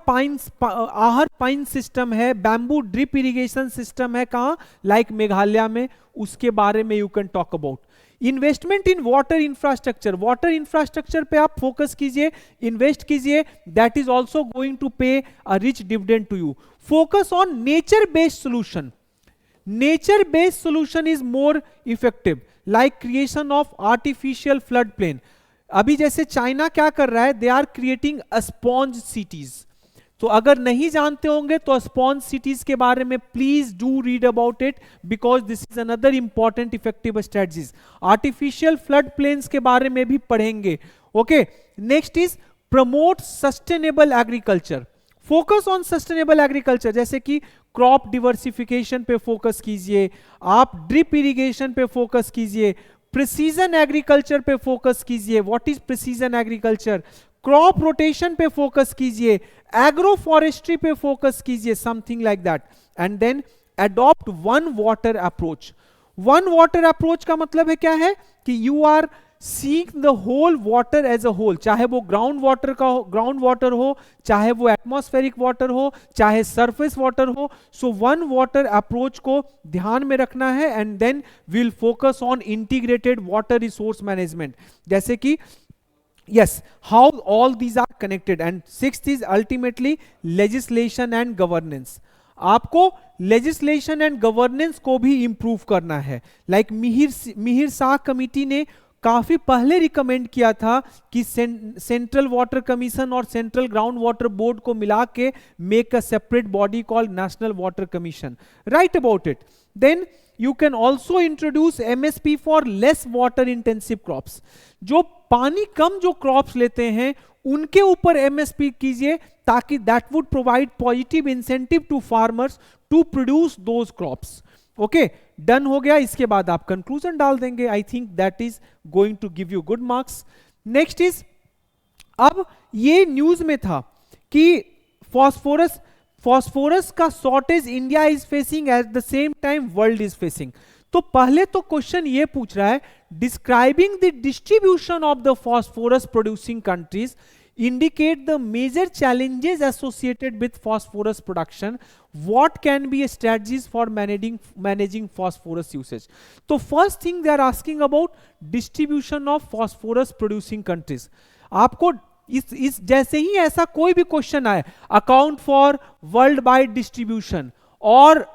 पाइन सिस्टम है, बैम्बू ड्रिप इरिगेशन सिस्टम है, कहां लाइक मेघालय में, उसके बारे में you can talk about. Investment in water infrastructure पे आप फोकस कीजिए, इन्वेस्ट कीजिए, that is also going to pay a rich dividend to you. Focus on nature based solution, nature based solution is more effective, like creation of artificial flood plain. अभी जैसे China क्या कर रहा है, they are creating sponge cities. तो अगर नहीं जानते होंगे तो स्पॉन्ज सिटीज के बारे में please do read about it, because this is another important effective strategies. Artificial flood plains के बारे में भी पढ़ेंगे। Okay, next is promote sustainable agriculture. Focus on sustainable agriculture, जैसे कि क्रॉप डिवर्सिफिकेशन पे फोकस कीजिए, आप ड्रिप इरिगेशन पे फोकस कीजिए, प्रिसीजन एग्रीकल्चर पे फोकस कीजिए। What is precision agriculture? Crop rotation पे फोकस कीजिए, एग्रो फॉरेस्ट्री पे फोकस कीजिए, something like that. And then adopt one water approach. One water approach का मतलब है क्या है कि you are seek the whole water as a whole, चाहे वो ग्राउंड वाटर हो, चाहे वो एटमॉस्फेरिक वाटर हो, चाहे सरफेस वाटर हो। सो वन वाटर अप्रोच को ध्यान में रखना है, and then will focus on integrated water resource management, जैसे कि yes, how all these are connected. And sixth is ultimately legislation and governance. आपको लेजिस्लेशन एंड गवर्नेंस को भी इंप्रूव करना है। लाइक मिहिर शाह कमिटी ने काफी पहले रिकमेंड किया था कि सेंट्रल वाटर कमीशन और सेंट्रल ग्राउंड वाटर बोर्ड को मिला के make a separate body called national water commission. Write about it. Then you can also introduce MSP for less water intensive crops. जो पानी कम जो क्रॉप्स लेते हैं उनके ऊपर MSP कीजिए, ताकि that would provide positive incentive to farmers to produce those crops. Okay, done हो गया। इसके बाद आप कंक्लूजन डाल देंगे। I think that is going to give you good marks. Next is, अब ये न्यूज में था कि फॉस्फोरस का shortage India is facing, at the same time world is facing. तो पहले तो क्वेश्चन ये पूछ रहा है, describing the distribution of the phosphorus producing countries indicate the major challenges associated with phosphorus production. What can be strategies for managing phosphorus usage? So first thing they are asking about distribution of phosphorus producing countries. आपको इस जैसे ही ऐसा कोई भी question आए, account for world wide distribution और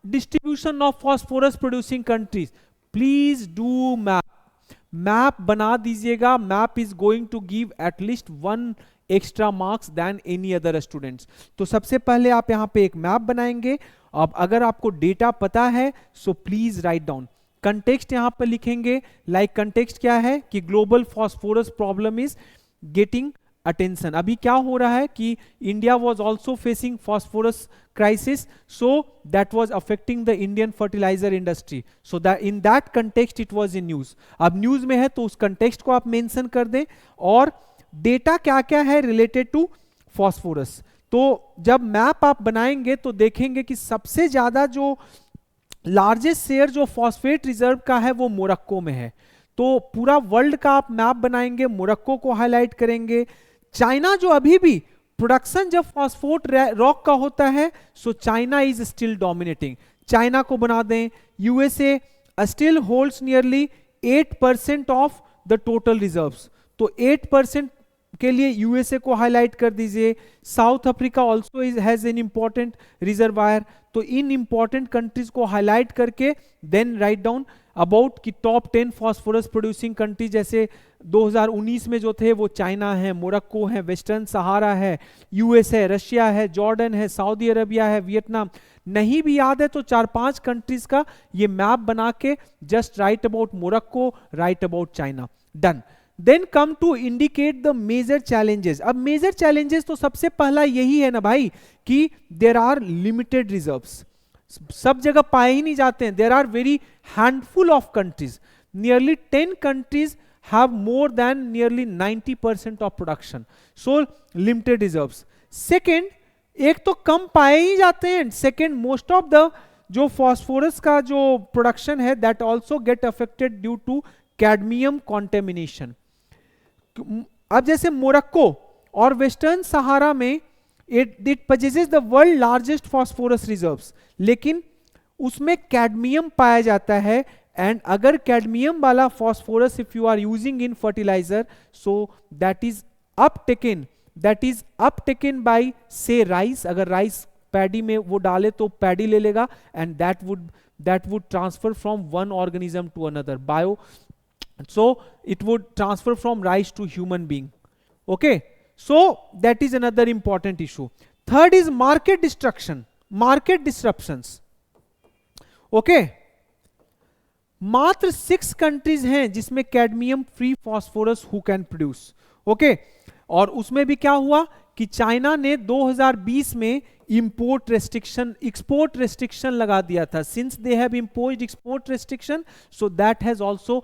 distribution of phosphorus producing countries, please do map, map बना दीजिएगा. Map is going to give at least 1 extra marks than any other students. तो सबसे पहले आप यहाँ पे एक मैप बनाएंगे. अब अगर आपको डेटा पता है so please write down. Context यहाँ पर लिखेंगे. लाइक कंटेक्स्ट क्या है कि global phosphorus problem is getting attention. अभी क्या हो रहा है कि India was also facing phosphorus crisis, so that was affecting the Indian fertiliser industry. So that in that context it was in news. अब न्यूज में है तो उस कंटेक्स्ट को आप मेंशन कर दें. और डेटा क्या क्या है रिलेटेड टू फॉस्फोरस. तो जब मैप आप बनाएंगे तो देखेंगे कि सबसे ज्यादा जो लार्जेस्ट शेयर जो फॉस्फेट रिजर्व का है वो मोरक्को में है. तो पूरा वर्ल्ड का आप मैप बनाएंगे, मोरक्को को हाईलाइट करेंगे. चाइना जो अभी भी प्रोडक्शन जब फॉस्फोट रॉक का होता है so China is still dominating. China को बना दें. USA still holds nearly 8% of the total reserves. तो 8% के लिए यूएसए को हाईलाइट कर दीजिए. South Africa also has an important reservoir. तो इन इंपॉर्टेंट कंट्रीज को हाईलाइट करके देन राइट डाउन अबाउट कि टॉप 10 फॉस्फोरस प्रोड्यूसिंग कंट्री जैसे 2019 में जो थे वो चाइना है, मोरक्को है, वेस्टर्न सहारा है, यूएस है, रशिया है, जॉर्डन है, सऊदी अरबिया है, वियतनाम. नहीं भी याद है तो 4-5 कंट्रीज का ये मैप बना के just write about Morocco, write about China. Done. Then come to indicate the major challenges. अब मेजर चैलेंजेस तो सबसे पहला यही है ना भाई कि देयर आर लिमिटेड रिजर्व्स. सब जगह पाए ही नहीं जाते हैं. There are very handful of countries. Nearly 10 countries have more than nearly 90% of production. So limited reserves. Second, एक तो कम पाए ही जाते हैं. सेकेंड, मोस्ट ऑफ द जो फॉस्फोरस का जो प्रोडक्शन है that also get affected due to cadmium contamination. अब जैसे मोरक्को और वेस्टर्न सहारा में it possesses the world largest phosphorus reserves, लेकिन उसमें कैडमियम पाया जाता है. एंड अगर कैडमियम वाला phosphorus if you are using in fertiliser so that is uptaken by से राइस. अगर राइस पैडी में वो डाले तो पैडी ले लेगा and that would transfer from one organism to another bio. So it would transfer from rice to human being. Okay, so that is another important issue. Third is market disruptions. Okay, मात्र 6 countries हैं जिसमें cadmium free phosphorus who can produce. Okay, और उसमें भी क्या हुआ कि China ने 2020 में एक्सपोर्ट रेस्ट्रिक्शन लगा दिया था. Since they have imposed export restriction so that has also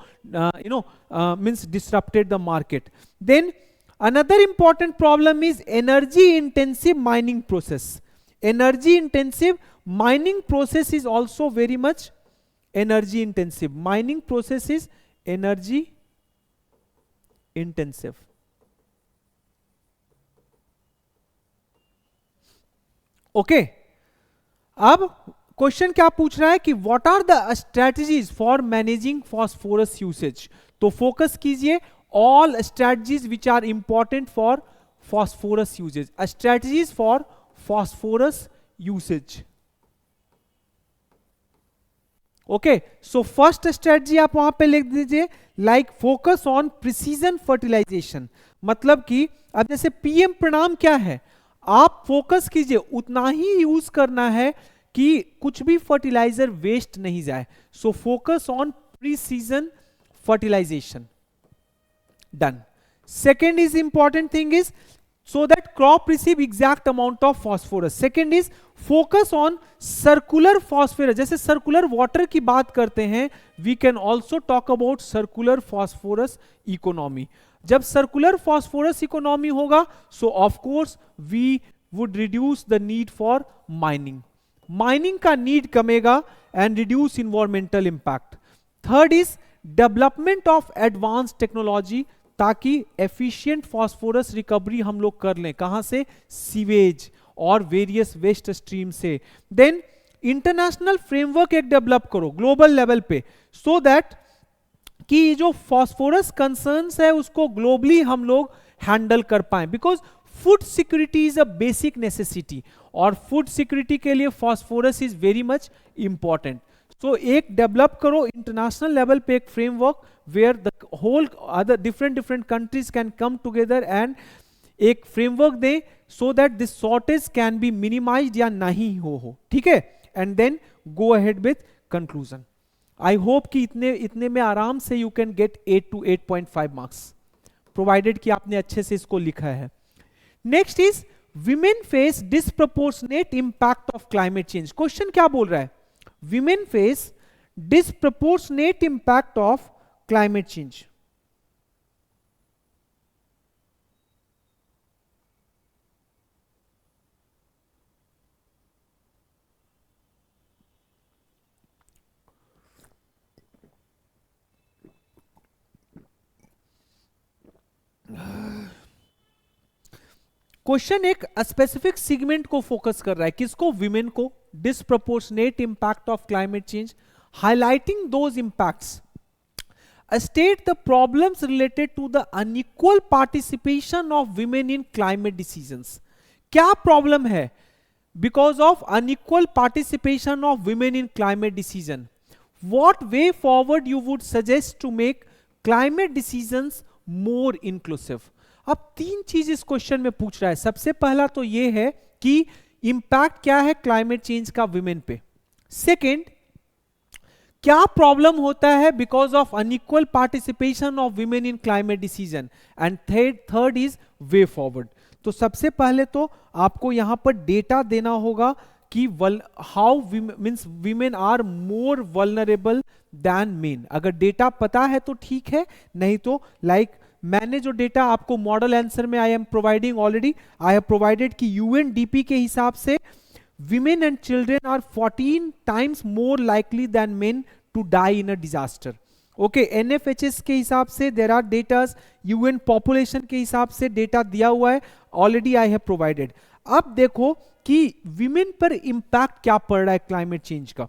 means disrupted the market. Then another important problem is energy intensive mining process. Energy intensive mining process is also very much energy intensive. Mining process is energy intensive. Okay, अब question क्या पूछ रहा है कि what are the strategies for managing phosphorus usage. तो focus कीजिए all strategies which are important for phosphorus usage. Strategies for phosphorus usage. Okay, so first strategy आप वहां पे लिख दीजिए like focus on precision fertilisation. मतलब कि अब जैसे पीएम प्रणाम क्या है, आप फोकस कीजिए उतना ही यूज करना है कि कुछ भी फर्टिलाइजर वेस्ट नहीं जाए. So focus on precision fertilisation. Done. Second is important thing is so that crop receive exact amount of phosphorus. Second is focus on circular phosphorus. जैसे circular water की बात करते हैं, we can also talk about circular phosphorus economy. जब circular phosphorus economy होगा, so of course we would reduce the need for mining. Mining का need कमेगा and reduce environmental impact. Third is development of advanced technology, ताकि efficient phosphorus recovery हम लोग कर लें. कहां से? सीवेज और वेरियस वेस्ट स्ट्रीम से. देन इंटरनेशनल फ्रेमवर्क एक डेवलप करो ग्लोबल लेवल पे, सो दैट कि जो फॉस्फोरस कंसर्न्स है उसको ग्लोबली हम लोग हैंडल कर पाए. Because food security is a basic necessity और फूड सिक्योरिटी के लिए phosphorus is very much important. So एक डेवलप करो इंटरनेशनल लेवल पे एक framework where the whole other different countries can come together and एक फ्रेमवर्क दे so that this shortage can be minimised या नहीं हो, ठीक है, and then go ahead with conclusion. I hope कि इतने में आराम से you can gate 8 to 8.5 marks, provided कि आपने अच्छे से इसको लिखा है. Next is women face disproportionate impact of climate change. Question क्या बोल रहा है? Women face disproportionate impact of climate change. Question एक स्पेसिफिक सेगमेंट को फोकस कर रहा है, किसको? विमेन को. Disproportionate impact of climate change, highlighting those impacts. State the problems related to the unequal participation of women in climate decisions. क्या problem है? Because of unequal participation of women in climate decision. What way forward you would suggest to make climate decisions more inclusive. अब तीन चीज इस question में पूछ रहा है. सबसे पहला तो ये है कि इंपैक्ट क्या है क्लाइमेट चेंज का विमेन पे. सेकंड, क्या प्रॉब्लम होता है because of unequal participation of women in climate decision. And third is way forward. तो सबसे पहले तो आपको यहां पर डेटा देना होगा कि how means women are more vulnerable than men. अगर डेटा पता है तो ठीक है, नहीं तो लाइक मैंने जो डेटा आपको मॉडल आंसर में I am providing already, I have provided कि यूएनडीपी के हिसाब से women and children are 14 times more likely than men to die in a disaster. Okay, NFHS के हिसाब से there are data, UN population के हिसाब से डेटा दिया हुआ है, already I have provided. अब देखो कि women पर impact क्या पड़ रहा है क्लाइमेट चेंज का.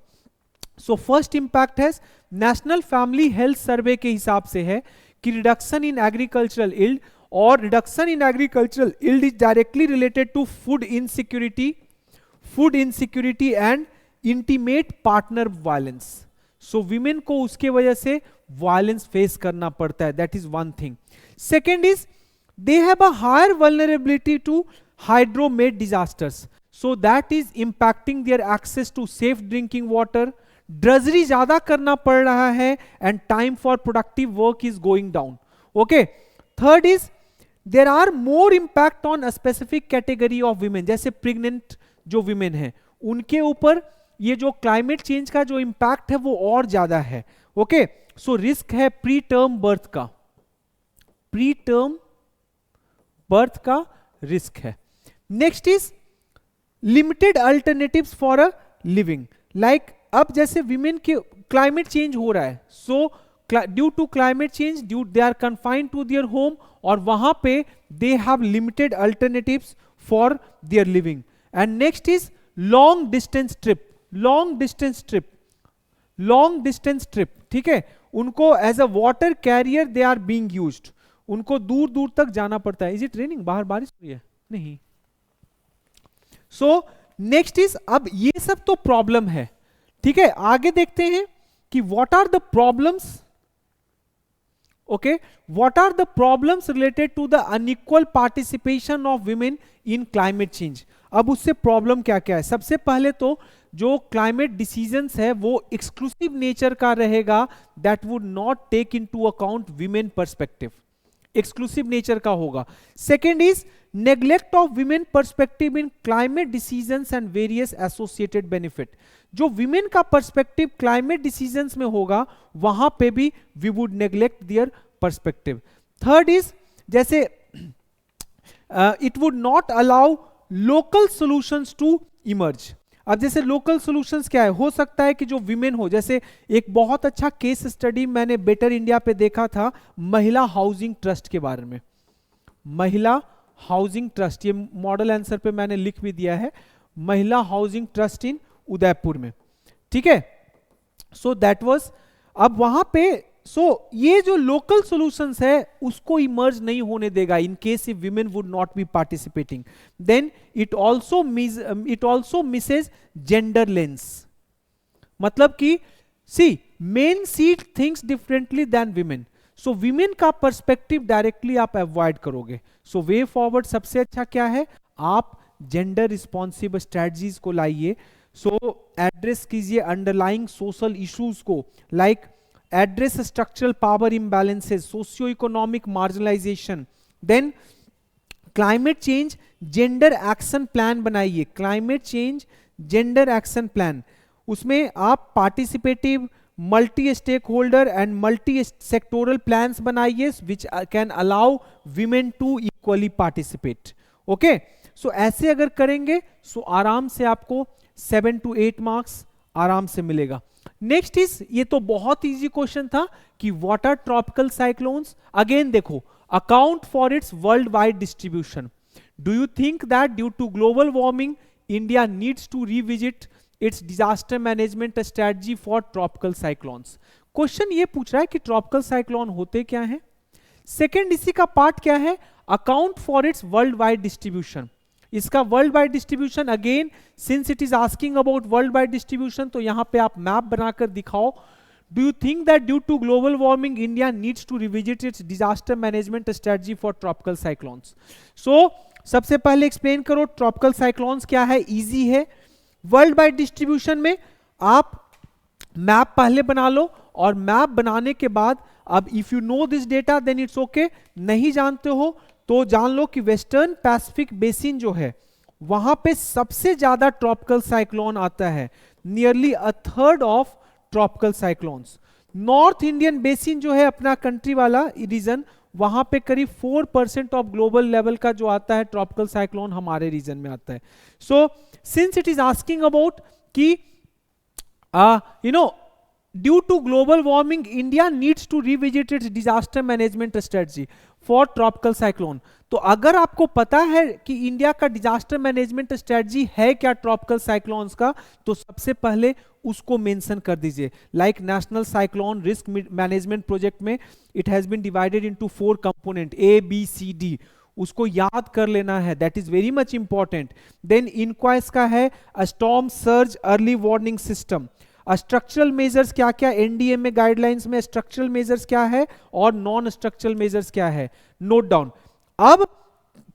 So first impact है नेशनल फैमिली हेल्थ सर्वे के हिसाब से है कि रिडक्शन इन एग्रीकल्चरल इल्ड, और reduction in agricultural yield is directly related to food insecurity and intimate partner violence. So women को उसके वजह से वायलेंस फेस करना पड़ता है. That is one thing. Second is they have a higher vulnerability to hydromet disasters, so that is impacting their access to safe drinking water. Drudgery ज्यादा करना पड़ रहा है and time for productive work is going down. Okay. Third is there are more impact on a specific category of women, जैसे pregnant जो women है उनके ऊपर ये जो क्लाइमेट चेंज का जो इंपैक्ट है वो और ज्यादा है. ओके. सो रिस्क है प्री टर्म बर्थ का रिस्क है. Next is limited alternatives for a living. Like अब जैसे विमेन के क्लाइमेट चेंज हो रहा है, so due to climate change they are confined to their home, और वहां पे they have limited alternatives for their living. And next is long distance trip. ठीक है, उनको as a water carrier they are being used, उनको दूर दूर तक जाना पड़ता है. Is it raining? बाहर बारिश हो रही है? नहीं. सो नेक्स्ट इज, अब ये सब तो प्रॉब्लम है. ठीक है, आगे देखते हैं कि what are the problems. Okay, what are the problems related to the unequal participation of women in climate change. अब उससे प्रॉब्लम क्या क्या है? सबसे पहले तो जो क्लाइमेट डिसीजंस है वो एक्सक्लूसिव नेचर का रहेगा, that would not take into account women perspective, exclusive nature का होगा. Second is neglect of women perspective in climate decisions and various associated benefit. जो विमेन का पर्सपेक्टिव क्लाइमेट डिसीजंस में होगा वहां पे भी we would neglect their perspective. Third is जैसे it would not allow local solutions to emerge. अब जैसे लोकल सॉल्यूशंस क्या है? हो सकता है कि जो विमेन हो, जैसे एक बहुत अच्छा केस स्टडी मैंने बेटर इंडिया पे देखा था महिला हाउसिंग ट्रस्ट के बारे में. महिला हाउसिंग ट्रस्ट, ये मॉडल आंसर पे मैंने लिख भी दिया है, महिला हाउसिंग ट्रस्ट इन उदयपुर में. ठीक है, सो दैट वाज, अब वहां पे ये जो लोकल सॉल्यूशंस है उसको इमर्ज नहीं होने देगा in case if women would not be participating. Then it also misses gender lens, मतलब कि see men see thinks differently than women, so women का पर्सपेक्टिव डायरेक्टली आप अवॉइड करोगे. सो वे फॉरवर्ड सबसे अच्छा क्या है, आप जेंडर रिस्पॉन्सिव स्ट्रेटजीज को लाइए. सो एड्रेस कीजिए अंडरलाइंग सोशल इश्यूज को, like address structural power imbalances, socio economic marginalisation. Then climate change gender action plan बनाइए, climate change gender action plan. उसमें आप participative, multi stakeholder and multi sectoral plans बनाइए which can allow women to equally participate. Okay, so ऐसे अगर करेंगे सो आराम से आपको 7 to 8 मार्क्स आराम से मिलेगा. नेक्स्ट इज, ये तो बहुत इजी क्वेश्चन था कि what are tropical cyclones. Again देखो, account for its world wide distribution. Do you think that due to global warming India needs to revisit its disaster management strategy for tropical cyclones. Question ये पूछ रहा है कि tropical cyclone होते क्या हैं. Second इसी का पार्ट क्या है, account for its world wide distribution. इसका world wide distribution, again since it is asking about world wide distribution, तो यहां पे आप मैप बनाकर दिखाओ. Do you think that due to global warming India needs to revisit its disaster management strategy for tropical cyclones. So सबसे पहले explain करो tropical cyclones क्या है. इजी है. वर्ल्ड वाइड डिस्ट्रीब्यूशन में आप मैप पहले बना लो, और मैप बनाने के बाद अब if you know this data then it's okay. नहीं जानते हो तो जान लो कि वेस्टर्न पैसिफिक बेसिन जो है वहां पे सबसे ज्यादा ट्रॉपिकल साइक्लोन आता है, nearly 1/3 of tropical cyclones. North Indian basin जो है अपना कंट्री वाला रीजन, वहां पे करीब 4% ऑफ ग्लोबल लेवल का जो आता है ट्रॉपिकल साइक्लोन हमारे रीजन में आता है. So since it is asking about कि you know due to global warming India needs to revisit its disaster management strategy for tropical cyclone. तो अगर आपको पता है कि इंडिया का डिजास्टर मैनेजमेंट स्ट्रेटजी है क्या ट्रॉपिकल साइक्लोन्स का, तो सबसे पहले उसको मेंशन कर दीजिए. Like national cyclone risk management project में it has been divided into 4 component ABCD, उसको याद कर लेना है, that is very much important. Then इनक्वाइस का है storm surge early warning system. Structural measures क्या क्या एनडीएमए गाइडलाइंस में, स्ट्रक्चरल मेजर्स क्या है और नॉन स्ट्रक्चरल मेजर्स क्या है, नोट डाउन. अब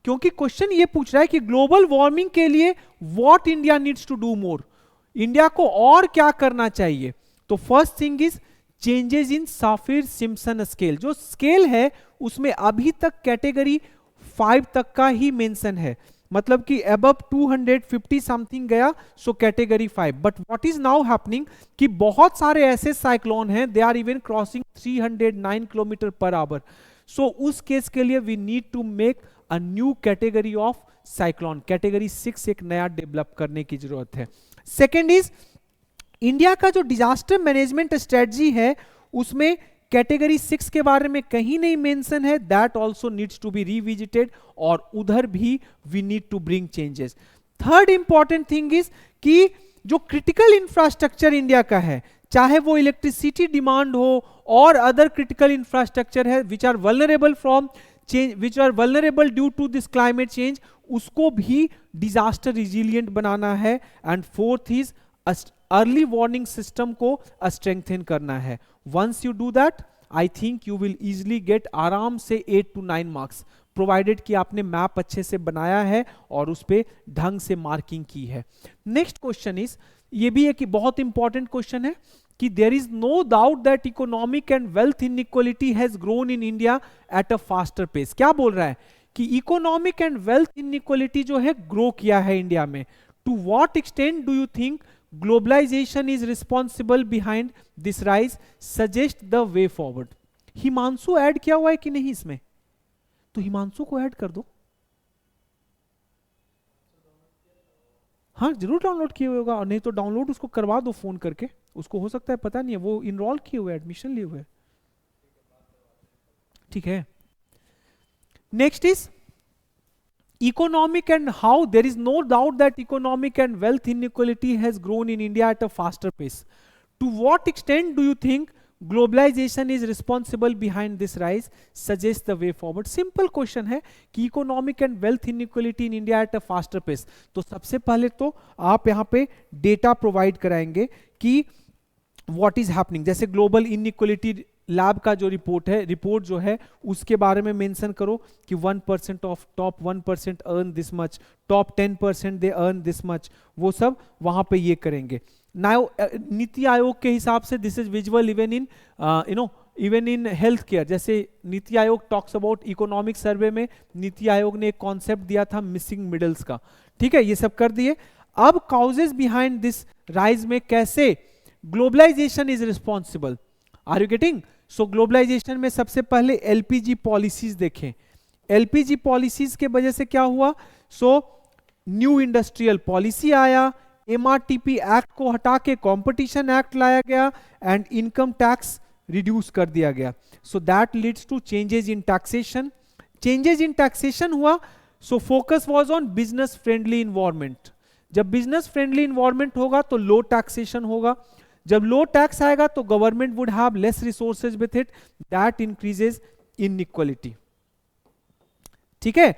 क्योंकि क्वेश्चन ये पूछ रहा है कि ग्लोबल वार्मिंग के लिए what India needs to do more, India को और क्या करना चाहिए, तो first thing is changes in Saffir Simpson scale. जो स्केल है उसमें अभी तक कैटेगरी 5 तक का ही मेंशन है, मतलब कि अबव 250 समथिंग गया so category 5. But what is now happening कि बहुत सारे ऐसे साइक्लोन हैं they are even crossing 309 kilometre per hour. So उस केस के लिए we need to make a new category of cyclone, category 6 एक नया डेवलप करने की जरूरत है. सेकेंड इज इंडिया का जो डिजास्टर मैनेजमेंट स्ट्रेटजी है उसमें कैटेगरी 6 के बारे में कहीं नहीं मेंशन है, that also needs to be revisited, और उधर भी we need to bring changes. Third important thing is कि जो क्रिटिकल इंफ्रास्ट्रक्चर इंडिया का है, चाहे वो इलेक्ट्रिसिटी डिमांड हो और अदर क्रिटिकल इंफ्रास्ट्रक्चर है which are vulnerable from change, which are vulnerable due to this climate change, उसको भी डिजास्टर रिजिलियंट बनाना है. And fourth is early warning system को स्ट्रेंथन करना है. Once you do that I think you will easily get आराम से 8 to 9 marks, provided कि आपने मैप अच्छे से बनाया है और उस पर ढंग से मार्किंग की है. नेक्स्ट क्वेश्चन इज, ये भी एक बहुत इंपॉर्टेंट क्वेश्चन है कि there is no doubt that economic and wealth inequality has grown in India at a faster pace. क्या बोल रहा है कि इकोनॉमिक एंड वेल्थ इनइक्वालिटी जो है ग्रो किया है इंडिया में. To what extent do you think globalisation is responsible behind this rise, suggest the way forward. Himanshu add किया हुआ है कि नहीं इसमें, तो हिमांशु को ऐड कर दो. हाँ जरूर डाउनलोड किए हुए होगा, और नहीं तो डाउनलोड उसको करवा दो फोन करके, उसको हो सकता है पता नहीं है, वो इनरोल किए हुए एडमिशन लिए हुए. ठीक है. Next is economic and how there is no doubt that economic and wealth inequality has grown in India at a faster pace. To what extent do you think globalization is responsible behind this rise, suggest the way forward. Simple question है कि economic and wealth inequality in India at a faster pace. तो सबसे पहले तो आप यहाँ पे data provide कराएंगे कि व्हाट इज हैपनिंग, जैसे ग्लोबल इनइक्वलिटी लैब का जो रिपोर्ट जो है उसके बारे में मेंशन करो कि 1% of top 1% earn this much, top 10% they earn this much, वो सब वहां पे ये करेंगे। नीति आयोग के हिसाब से this is visual even in even in health care, जैसे NITI Aayog talks about economic survey में नीति आयोग ने एक कॉन्सेप्ट दिया था मिसिंग मिडल्स का, ठीक है, ये सब कर दिए। अब काउजेस बिहाइंड दिस राइज में कैसे globalisation is responsible, are you getting? So globalisation में सबसे पहले एलपीजी पॉलिसीज देखें। एलपीजी पॉलिसीज के वजह से क्या हुआ? सो न्यू इंडस्ट्रियल पॉलिसी आया, एमआरटीपी एक्ट को हटा के कंपटीशन एक्ट लाया गया एंड इनकम टैक्स रिड्यूस कर दिया गया। So that leads to changes in taxation. Changes in taxation हुआ, so focus was on business friendly environment. जब बिजनेस फ्रेंडली इन्वायरमेंट होगा तो लो टैक्सेशन होगा, जब लो टैक्स आएगा तो government would have less resources with it, that increases inequality, ठीक है।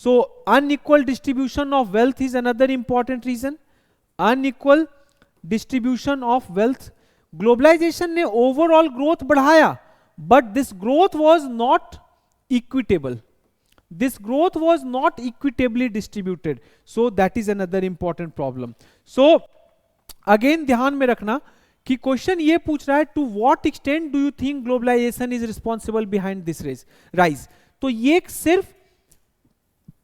So unequal distribution of wealth is another important reason, unequal distribution of wealth. Globalization ने ओवरऑल ग्रोथ बढ़ाया, but this growth was not equitable, this growth was not equitably distributed, so that is another important problem. So again ध्यान में रखना कि question ये पूछ रहा है to what extent do you think globalisation is responsible behind this rise. तो ये सिर्फ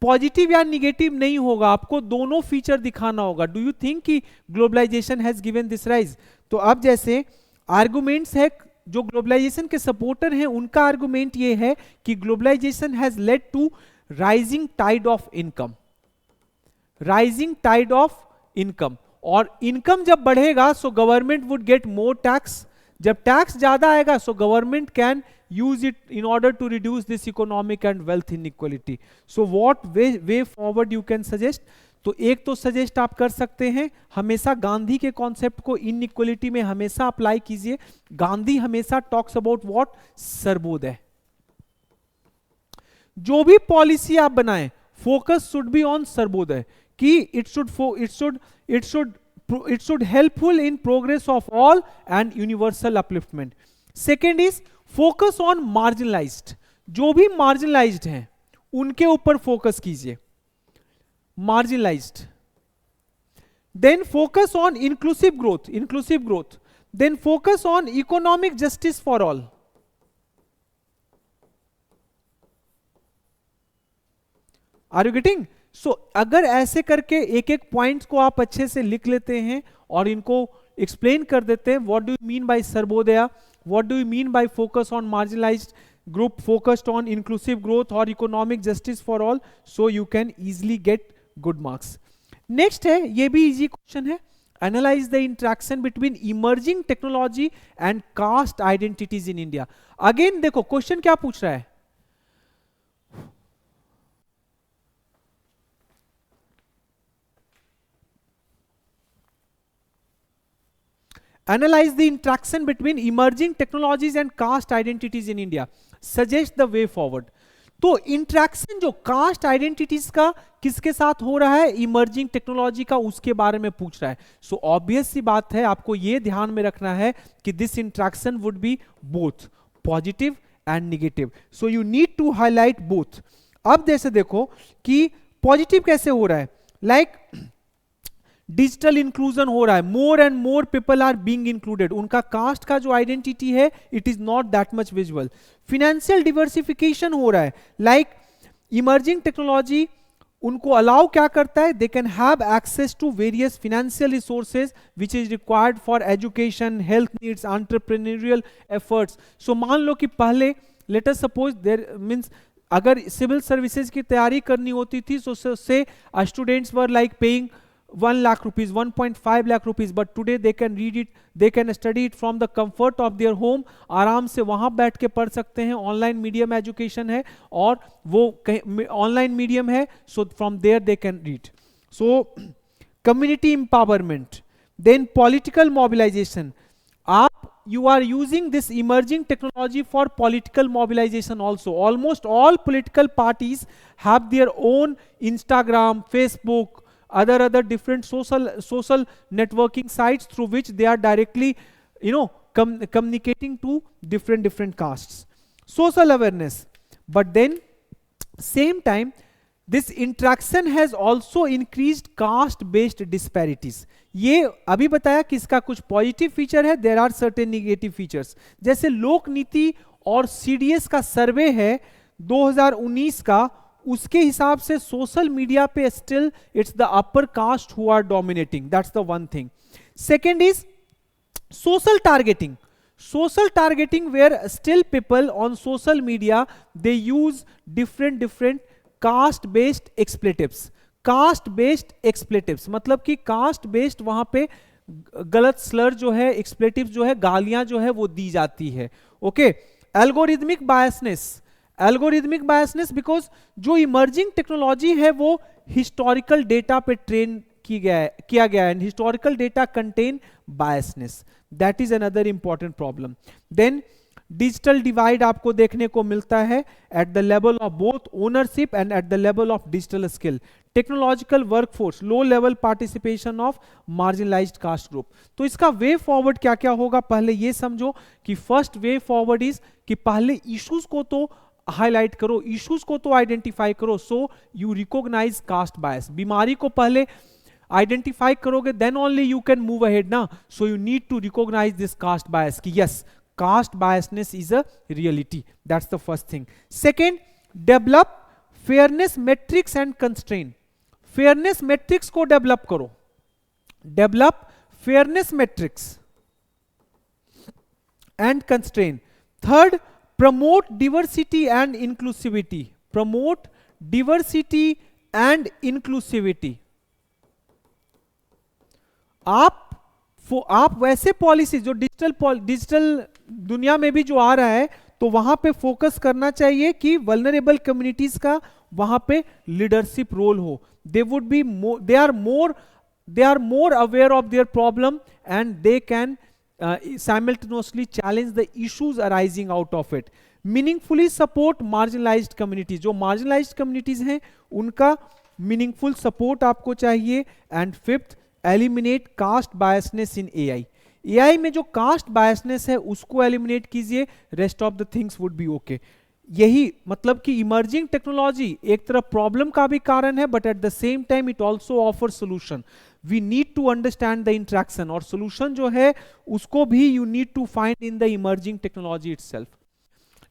पॉजिटिव या निगेटिव नहीं होगा, आपको दोनों फीचर दिखाना होगा। डू यू थिंक कि globalisation has given this rise? तो अब जैसे आर्गुमेंट्स है, जो ग्लोबलाइजेशन के सपोर्टर हैं उनका आर्गुमेंट ये है कि globalisation has led to rising tide of income, rising tide of income, और इनकम जब बढ़ेगा so government would get more tax, जब टैक्स ज्यादा आएगा so government can use it in order to reduce this economic and wealth inequality. So what way forward you can suggest? तो एक तो suggest आप कर सकते हैं, हमेशा गांधी के कॉन्सेप्ट को इनइक्वलिटी में हमेशा अप्लाई कीजिए। गांधी हमेशा टॉक्स अबाउट व्हाट? सर्वोदय। जो भी पॉलिसी आप बनाएं focus should be on Sarvodaya, कि it should helpful in progress of all and universal upliftment. Second is focus on marginalized, जो भी मार्जिनलाइज्ड हैं उनके ऊपर फोकस कीजिए, marginalized. Then focus on inclusive growth, then focus on economic justice for all. Are you getting? So अगर ऐसे करके एक एक पॉइंट को आप अच्छे से लिख लेते हैं और इनको एक्सप्लेन कर देते हैं, what do you mean by Sarvodaya, what do you mean by focus on marginalized group, focused on inclusive growth or economic justice for all, so you can easily get good marks. Next है, ये भी easy question है, analyze the interaction between emerging technology and caste identities in India. Again देखो question क्या पूछ रहा है, analyze the interaction between emerging technologies and caste identities in India, suggest the way forward. तो इंट्रैक्शन जो cast identities का किसके साथ हो रहा है, इमर्जिंग टेक्नोलॉजी का, उसके बारे में पूछ रहा है। सो ऑब्वियस सी बात है, आपको ये ध्यान में रखना है कि this interaction would be both positive and negative, so you need to highlight both. अब जैसे देखो कि पॉजिटिव कैसे हो रहा है, लाइक डिजिटल इंक्लूजन हो रहा है, more and more people are being included, उनका कास्ट का जो आइडेंटिटी है it is not that much visual. Financial diversification हो रहा है, लाइक इमर्जिंग टेक्नोलॉजी उनको अलाउ क्या करता है, they can have access to various financial resources which is required for education, health needs, entrepreneurial efforts. So मान लो कि पहले let us suppose there means अगर सिविल सर्विसेज की तैयारी करनी होती थी सो से students were like paying 1 lakh rupees, 1.5 lakh rupees, but today they can read it, they can study it from the comfort of their home, आराम से वहाँ बैठ के पढ़ सकते हैं, ऑनलाइन मीडियम एजुकेशन है और वो ऑनलाइन मीडियम है, so from there they can read. So community empowerment, then political mobilization, you are using this emerging technology for political mobilization also. Almost all political parties have their own Instagram, Facebook, other different social networking sites through which they are directly you know, communicating to different castes. Social awareness, but then same time this interaction has also increased caste based disparities. ये अभी बताया कि इसका कुछ positive feature है, there are certain negative features. जैसे लोक नीति और सीडीएस का सर्वे है 2019 का, उसके हिसाब से सोशल मीडिया पे still it's the upper caste who are dominating. That's the one thing. Second is social targeting. Social targeting, where still people on social media they use different caste based expletives. Caste based expletives मतलब कि caste based वहां पे गलत Slur जो है, एक्सप्लेटिव जो है, गालियां जो है वो दी जाती है. Okay. Algorithmic biasness. Algorithmic biasness because जो इमर्जिंग टेक्नोलॉजी है वो हिस्टोरिकल डेटा पे ट्रेन किया गया है. Historical data contain biasness. That is another important problem. Then digital divide आपको देखने को मिलता है at the level of both ownership and at the level of digital skill. Technological workforce, low level participation of marginalised caste group. तो इसका way forward क्या क्या होगा, पहले ये समझो कि फर्स्ट वे फॉरवर्ड इज कि पहले इश्यूज को तो हाईलाइट करो, इश्यूज को तो आइडेंटिफाई करो, so you recognise caste bias. बीमारी को पहले आइडेंटिफाई करोगे then only you can move ahead ना. So you need to recognise this caste bias कि yes, caste biasness is a reality. That's the first thing. Second, develop fairness metrics and constraint. Fairness metrics को develop करो. Develop fairness metrics and constraint. Third, promote diversity and inclusivity. Promote diversity and inclusivity. आप वैसे policy जो digital दुनिया में भी जो आ रहा है तो वहां पे फोकस करना चाहिए कि वल्नरेबल कम्युनिटीज का वहां पे लीडरशिप रोल हो. They would be they are more aware of their problem and they can simultaneously challenge the issues arising out of it. Meaningfully support marginalized communities. जो marginalized communities हैं उनका meaningful support आपको चाहिए. And fifth, eliminate caste biasness in AI. AI में जो cast biasness है उसको eliminate कीजिए, rest of the things would be okay. यही मतलब कि इमर्जिंग टेक्नोलॉजी एक तरफ प्रॉब्लम का भी कारण है but at the same time it also offer solution. We need to understand the interaction और सोल्यूशन जो है उसको भी you need to find in the emerging technology itself.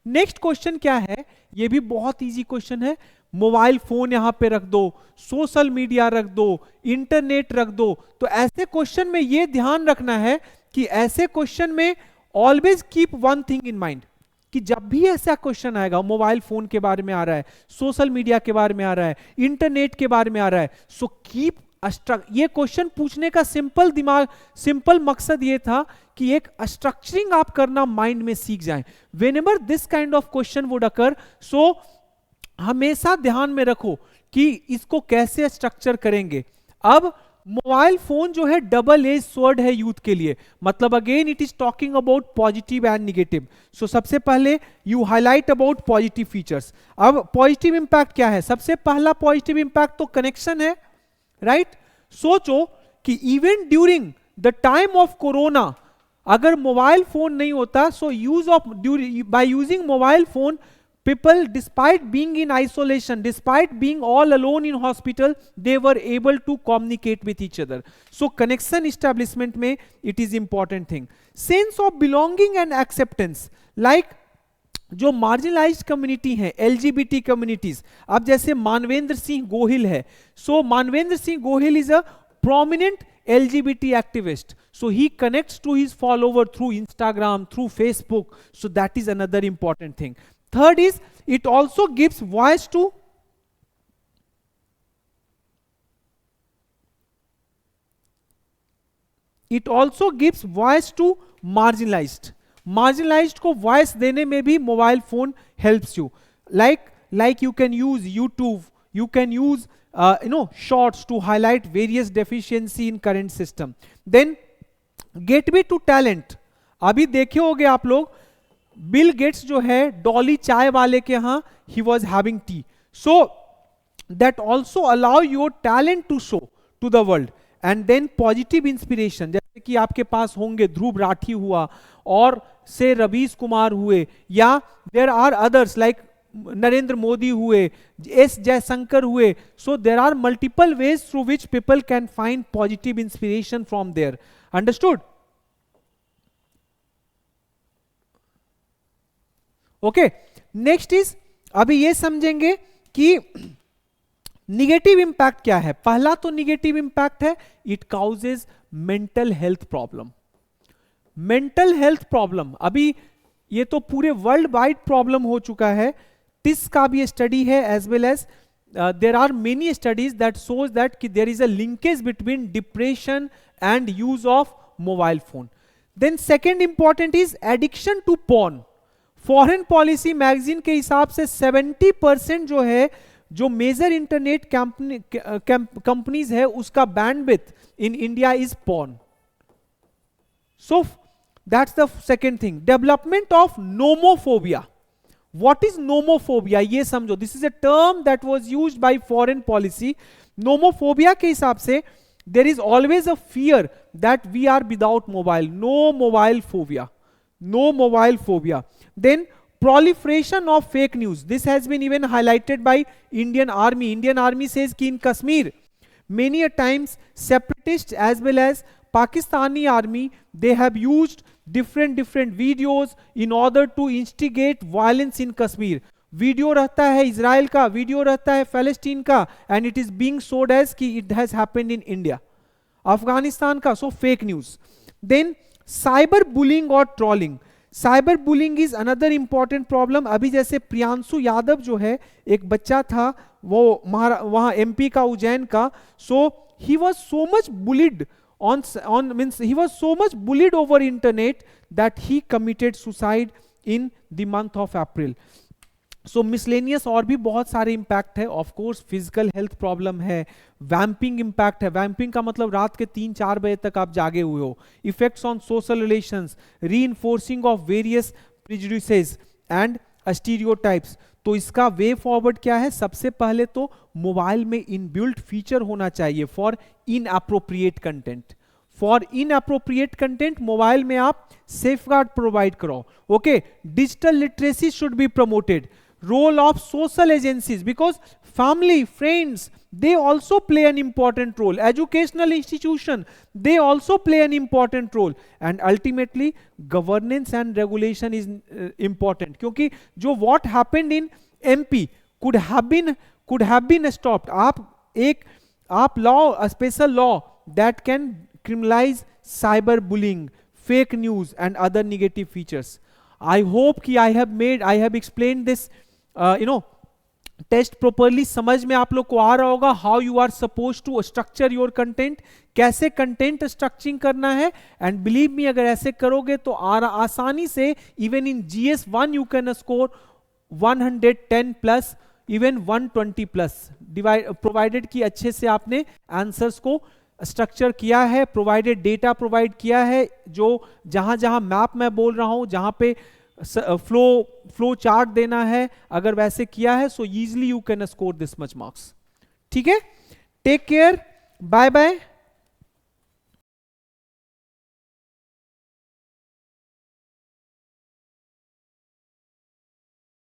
Next question क्या है, ये भी बहुत इजी क्वेश्चन है. मोबाइल फोन यहां पे रख दो, सोशल मीडिया रख दो, इंटरनेट रख दो. तो ऐसे क्वेश्चन में ये ध्यान रखना है कि ऐसे क्वेश्चन में always keep one thing in mind कि जब भी ऐसा क्वेश्चन आएगा, मोबाइल फोन के बारे में आ रहा है, सोशल मीडिया के बारे में आ रहा है, इंटरनेट के बारे में आ रहा है, सो कीप ये क्वेश्चन पूछने का सिंपल मकसद ये था कि एक स्ट्रक्चरिंग आप करना माइंड में सीख जाएं. Whenever this kind of question would occur, so हमेशा ध्यान में रखो कि इसको कैसे स्ट्रक्चर करेंगे. अब मोबाइल फोन जो है डबल एज स्वॉर्ड है यूथ के लिए, मतलब again it is talking about positive and negative. So सबसे पहले you highlight about positive features. अब पॉजिटिव इंपैक्ट क्या है, सबसे पहला पॉजिटिव इंपैक्ट तो कनेक्शन है, राइट. सोचो कि even during the time of corona अगर मोबाइल फोन नहीं होता, so use of by using mobile phone people, despite being in isolation, despite being all alone in hospital, they were able to communicate with each other. So connection establishment में it is important thing. Sense of belonging and acceptance, like जो marginalized community है, LGBT communities. अब जैसे मानवेंद्र सिंह गोहिल है, so Manvendra Singh Gohil is a prominent LGBT activist. So he connects to his follower through Instagram, through Facebook. So that is another important thing. Third is it also gives voice to marginalized को voice देने में भी mobile phone helps you. Like you can use YouTube, you can use shorts to highlight various deficiency in current system. Then gateway to talent. अभी देखे होंगे आप लोग, Bill Gates जो है डॉली चाय वाले के यहां ही was having tea. So that also allow your talent to show to the world. And then positive inspiration, जैसे कि आपके पास होंगे ध्रुव राठी हुआ, और से रवीश कुमार हुए, या there are others like Narendra Modi हुए, एस जयशंकर हुए. So there are multiple ways through which people can find positive inspiration from there. Understood? Okay, next is, अभी ये समझेंगे कि निगेटिव इंपैक्ट क्या है. पहला तो निगेटिव इंपैक्ट है, it causes mental health problem. Mental health problem अभी ये तो पूरे वर्ल्ड वाइड प्रॉब्लम हो चुका है. टिस का भी स्टडी है, as well as there are many studies that shows that कि there is a linkage between depression and use of mobile phone. Then second important is addiction to porn. Foreign policy magazine के हिसाब से 70% जो है, जो major internet companies है, उसका bandwidth in India is poor. So that's the second thing. Development of nomophobia. What is nomophobia, ये समझो. This is a term that was used by foreign policy. Nomophobia के हिसाब से there is always a fear that we are without mobile. No mobile phobia, no mobile phobia. Then proliferation of fake news. This has been even highlighted by Indian Army. Indian Army says कि in Kashmir many a times separatists as well as Pakistani army, they have used different videos in order to instigate violence in Kashmir. Video रहता है Israel का, video रहता है फलस्तीन का, and it is being showed as कि it has happened in India. Afghanistan का, so fake news. Then cyber bullying और trolling. Cyber bullying is another important problem. अभी जैसे प्रियांशु यादव जो है, एक बच्चा था, वो वहां एमपी का, उज्जैन का. So he was so much bullied on means he was so much bullied over internet that he committed suicide in the month of April. So miscellaneous और भी बहुत सारे इंपैक्ट है. Of course physical health problem है, वैम्पिंग impact है. वैम्पिंग का मतलब रात के 3-4 बजे तक आप जागे हुए हो. Effects on social relations, reinforcing of various prejudices and stereotypes. तो इसका वे फॉरवर्ड क्या है? सबसे पहले तो मोबाइल में इनबिल्ट फीचर होना चाहिए for inappropriate content. For inappropriate content mobile में आप सेफगार्ड प्रोवाइड करो. Okay, digital literacy should be promoted. Role of social agencies, because family, friends, they also play an important role. Educational institution, they also play an important role. And ultimately governance and regulation is important, क्योंकि जो what happened in MP could have been stopped. आप law, a special law that can criminalize cyber bullying, fake news and other negative features. I hope कि I have explained this test properly. समझ में आप लोग को आ रहा होगा how you are suppose to structure your content, कैसे कंटेंट स्ट्रक्चरिंग करना है. एंड बिलीव मी, अगर ऐसे करोगे तो आसानी से even in GS1 you can score 110 plus, even 120 plus, provided कि अच्छे से आपने आंसर्स को स्ट्रक्चर किया है, प्रोवाइडेड डेटा प्रोवाइड किया है. जो जहां जहां मैप मैं बोल रहा हूं, जहां पे फ्लो चार्ट देना है, अगर वैसे किया है, so easily you can score this much marks. ठीक है, टेक केयर, बाय बाय.